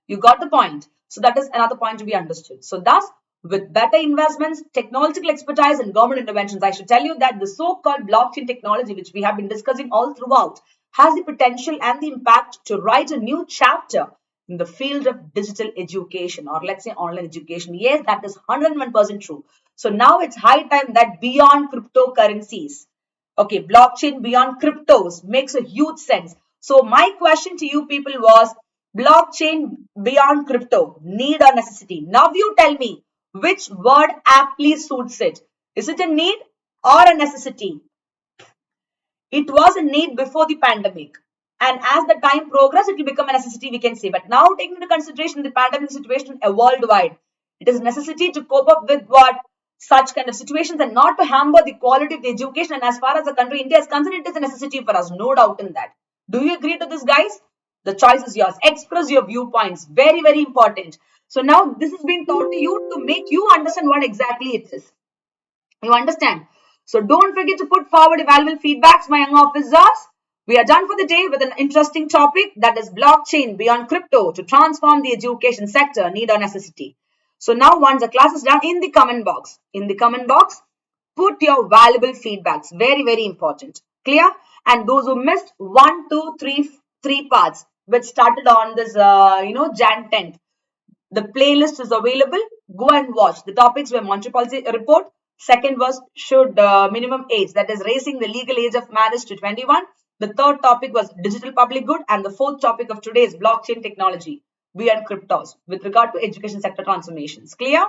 You got the point. So that is another point to be understood. So thus, with better investments, technological expertise, and government interventions, I should tell you that the so-called blockchain technology, which we have been discussing all throughout, has the potential and the impact to write a new chapter in the field of digital education, or let's say online education. Yes, that is 101% true. So now it's high time that beyond cryptocurrencies, okay, blockchain beyond cryptos makes a huge sense. So my question to you people was, blockchain beyond crypto, need or necessity? Now you tell me which word aptly suits it. Is it a need or a necessity? It was a need before the pandemic. And as the time progresses, it will become a necessity, we can say. But now, taking into consideration the pandemic situation worldwide, it is a necessity to cope up with what such kind of situations and not to hamper the quality of the education. And as far as the country India is concerned, it is a necessity for us, no doubt in that. Do you agree to this, guys? The choice is yours. Express your viewpoints. Very, very important. So now this is being taught to you to make you understand what exactly it is. You understand? So don't forget to put forward valuable feedbacks, my young officers. We are done for the day with an interesting topic, that is blockchain beyond crypto to transform the education sector, need or necessity. So now once the class is done, in the comment box, put your valuable feedbacks. Very, very important. Clear? And those who missed 1, 2, 3, 3 parts, which started on this, Jan 10th, the playlist is available. Go and watch. The topics were monetary policy report. Second was should minimum age, that is raising the legal age of marriage to 21. The third topic was digital public good. And the fourth topic of today is blockchain technology beyond cryptos with regard to education sector transformations. Clear?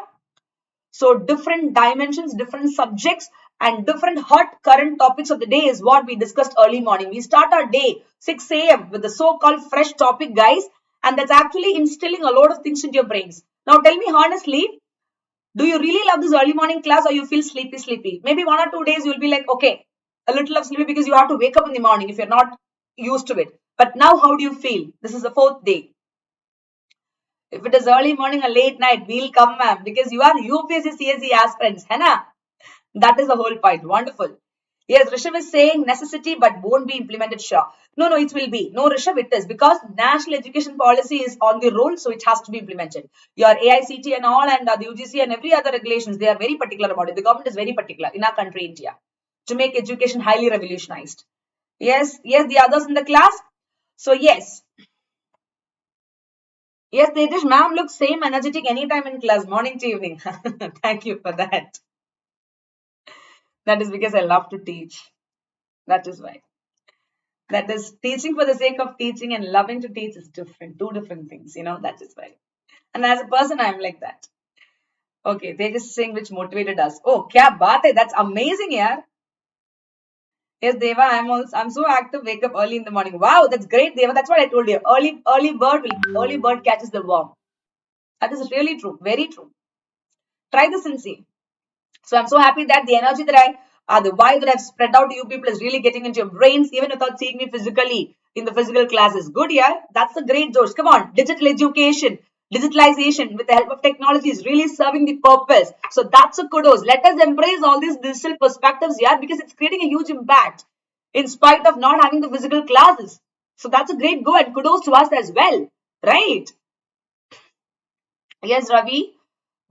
So different dimensions, different subjects, and different hot current topics of the day is what we discussed early morning. We start our day 6 a.m. with the so-called fresh topic, guys. And that's actually instilling a lot of things into your brains. Now tell me honestly, do you really love this early morning class or you feel sleepy? Maybe 1 or 2 days you'll be like, okay, a little of sleepy because you have to wake up in the morning if you're not used to it. But now how do you feel? This is the 4th day. If it is early morning or late night, we'll come, ma'am, because you are UPSC CSE aspirants, है ना? That is the whole point. Wonderful. Yes, Rishabh is saying necessity but won't be implemented, sure. No, it will be. No, Rishabh, it is, because national education policy is on the roll, so it has to be implemented. Your AICT and all, and the UGC and every other regulations, they are very particular about it. The government is very particular in our country, India, to make education highly revolutionized. Yes, the others in the class. So yes, Tejish, ma'am looks same energetic anytime in class, morning to evening. Thank you for that. That is because I love to teach. That is why. That is, teaching for the sake of teaching and loving to teach is different. Two different things, that is why. And as a person, I'm like that. Okay, Tejish Singh, which motivated us. Oh, kya baat hai? That's amazing, yaar. Yes, Deva, I'm so active, wake up early in the morning. Wow, that's great, Deva. That's what I told you. Early bird catches the worm. That is really true. Very true. Try this and see. So I'm so happy that the energy that the vibe that I've spread out to you people is really getting into your brains, even without seeing me physically in the physical classes. Good, yeah. That's a great George. Come on, digital education, digitalization with the help of technology is really serving the purpose. So that's a kudos. Let us embrace all these digital perspectives, yeah, because it's creating a huge impact in spite of not having the physical classes. So that's a great go and kudos to us as well, right? Yes, Ravi.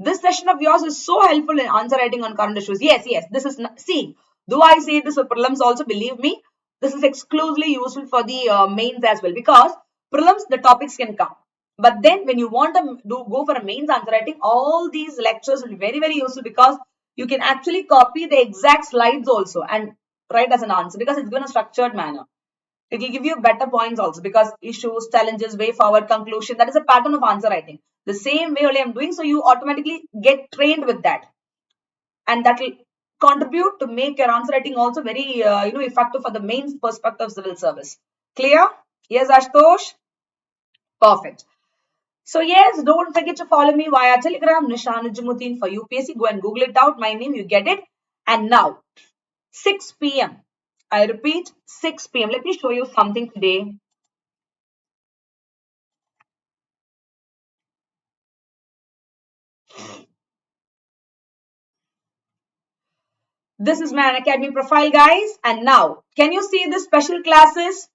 This session of yours is so helpful in answer writing on current issues. Yes. This is, see, though I say this for prelims also, believe me, this is exclusively useful for the mains as well, because prelims, the topics can come. But then when you want to go for a mains answer writing, all these lectures will be very, very useful, because you can actually copy the exact slides also and write as an answer, because it's given a structured manner. It will give you better points also, because issues, challenges, way forward, conclusion, that is a pattern of answer writing. The same way only I'm doing, so you automatically get trained with that. And that will contribute to make your answer writing also very, effective for the main perspective of civil service. Clear? Yes, Ashtosh? Perfect. So yes, don't forget to follow me via Telegram, Nisha Nujumudeen for UPSC. Go and Google it out. My name, you get it. And now, 6 p.m. I repeat, 6 p.m. Let me show you something today. This is my Unacademy profile, guys. And now, can you see the special classes?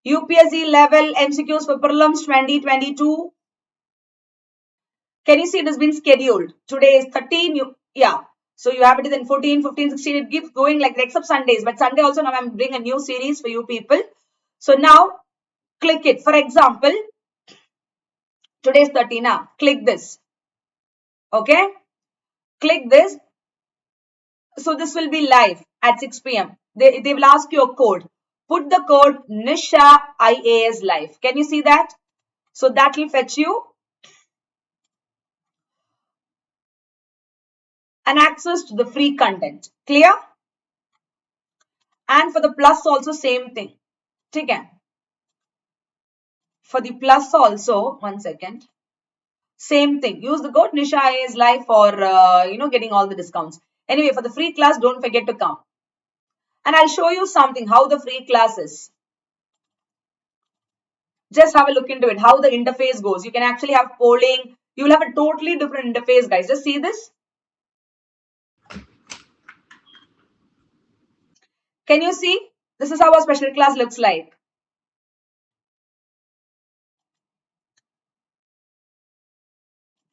UPSC level MCQs for prelims 2022. Can you see it has been scheduled? Today is 13. Yeah. So you have it in 14, 15, 16. It keeps going like except Sundays. But Sunday also now I'm bringing a new series for you people. So now click it. For example, today is 13. Now click this. Okay. Click this. So this will be live at 6 p.m. They will ask you a code. Put the code Nisha IAS live. Can you see that? So that will fetch you an access to the free content. Clear? And for the plus also same thing. Okay. For the plus also, 1 second. Same thing. Use the code Nisha IAS live for getting all the discounts. Anyway, for the free class, don't forget to come. And I'll show you something, how the free class is. Just have a look into it, how the interface goes. You can actually have polling. You will have a totally different interface, guys. Just see this. Can you see? This is how a special class looks like.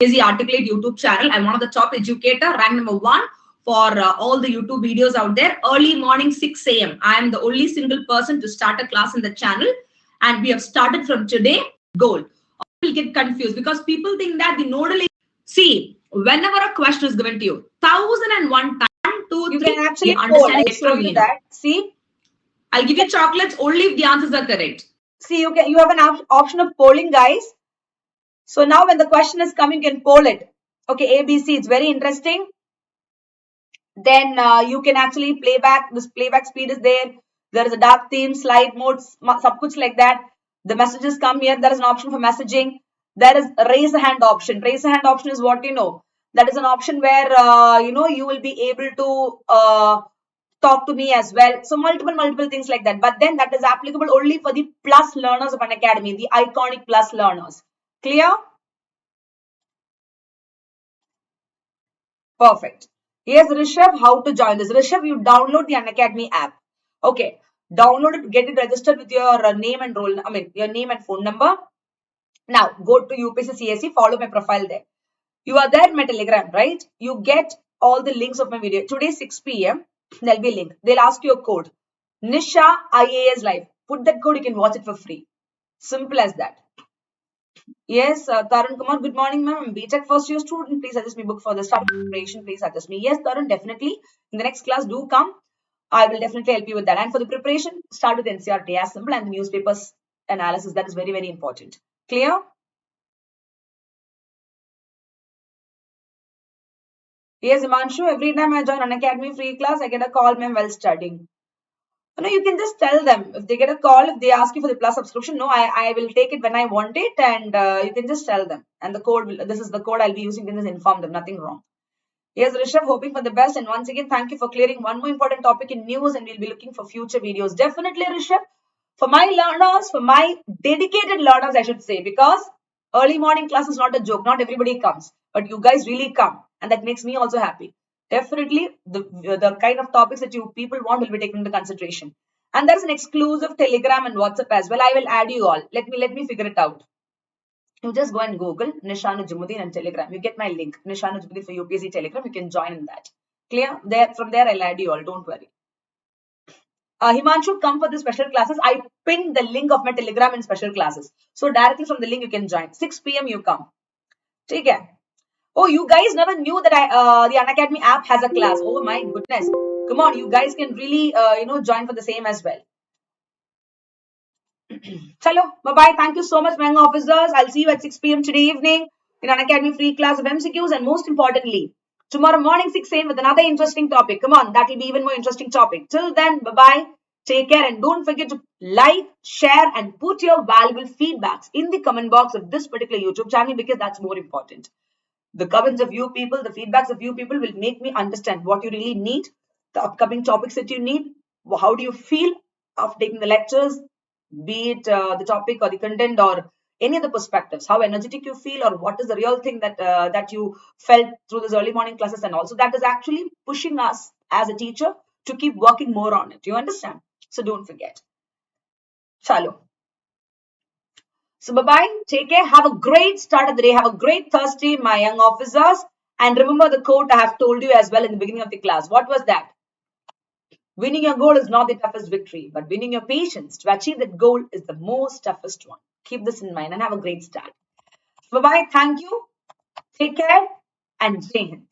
Easy Articulate YouTube channel. I'm one of the top educator, rank number 1 for all the YouTube videos out there. Early morning 6 a.m. I am the only single person to start a class in the channel, and we have started from today. Goal. People get confused because people think that the nodal. See, whenever a question is given to you, 1001 times, 1, 2, 3, you can actually understand it from that. See, I'll give you chocolates only if the answers are correct. See, you have an option of polling, guys. So now when the question is coming, you can poll it. Okay, A, B, C, it's very interesting. Then you can actually playback. This playback speed is there. There is a dark theme, slide mode, sab kuch like that. The messages come here. There is an option for messaging. There is a raise a hand option. Raise a hand option is what you know. That is an option where you will be able to talk to me as well. So multiple things like that. But then that is applicable only for the plus learners of Unacademy, the iconic plus learners. Clear? Perfect. Here's Rishabh, how to join this. Rishabh, you download the Unacademy app. Okay. Download it, get it registered with your name and your name and phone number. Now go to UPSC CSE, follow my profile there. You are there in my Telegram, right? You get all the links of my video. Today 6 p.m. There'll be a link. They'll ask you a code. Nisha IAS Live. Put that code, you can watch it for free. Simple as that. Yes, Tarun Kumar, good morning, ma'am. I'm BTech first year student. Please suggest me book for the start preparation. Please suggest me. Yes, Tarun, definitely. In the next class, do come. I will definitely help you with that. And for the preparation, start with NCRT as simple and the newspapers analysis. That is very, very important. Clear? Yes, Imanshu, every time I join Unacademy free class, I get a call, ma'am, while studying. No, you can just tell them. If they get a call, if they ask you for the plus subscription, no, I will take it when I want it, and you can just tell them. And the code, this is the code I'll be using, you can just inform them, nothing wrong. Yes, Rishabh, hoping for the best. And once again, thank you for clearing one more important topic in news, and we'll be looking for future videos. Definitely, Rishabh, for my learners, for my dedicated learners, I should say, because early morning class is not a joke. Not everybody comes, but you guys really come, and that makes me also happy. Definitely, the kind of topics that you people want will be taken into consideration. And there's an exclusive Telegram and WhatsApp as well. I will add you all. Let me figure it out. You just go and Google Nisha Nujumudeen and Telegram. You get my link, Nisha Nujumudeen for UPSC Telegram. You can join in that. Clear? From there, I'll add you all. Don't worry. Himanshu, come for the special classes. I pinned the link of my Telegram in special classes. So directly from the link, you can join. 6 p.m. you come. Take care. Oh, you guys never knew that the Unacademy app has a class. Oh my goodness. Come on, you guys can really, join for the same as well. Chalo, bye-bye. Thank you so much, young officers. I'll see you at 6 p.m. today evening in Unacademy free class of MCQs, and most importantly, tomorrow morning 6 a.m. with another interesting topic. Come on, that will be even more interesting topic. Till then, bye-bye. Take care, and don't forget to like, share, and put your valuable feedbacks in the comment box of this particular YouTube channel, because that's more important. The comments of you people, the feedbacks of you people will make me understand what you really need, the upcoming topics that you need, how do you feel after taking the lectures, be it the topic or the content or any of the perspectives, how energetic you feel, or what is the real thing that you felt through these early morning classes, and also that is actually pushing us as a teacher to keep working more on it. You understand? So don't forget. Chalo. So bye-bye. Take care. Have a great start of the day. Have a great Thursday, my young officers. And remember the quote I have told you as well in the beginning of the class. What was that? Winning your goal is not the toughest victory, but winning your patience to achieve that goal is the most toughest one. Keep this in mind and have a great start. Bye-bye. Thank you. Take care and Jai Hind.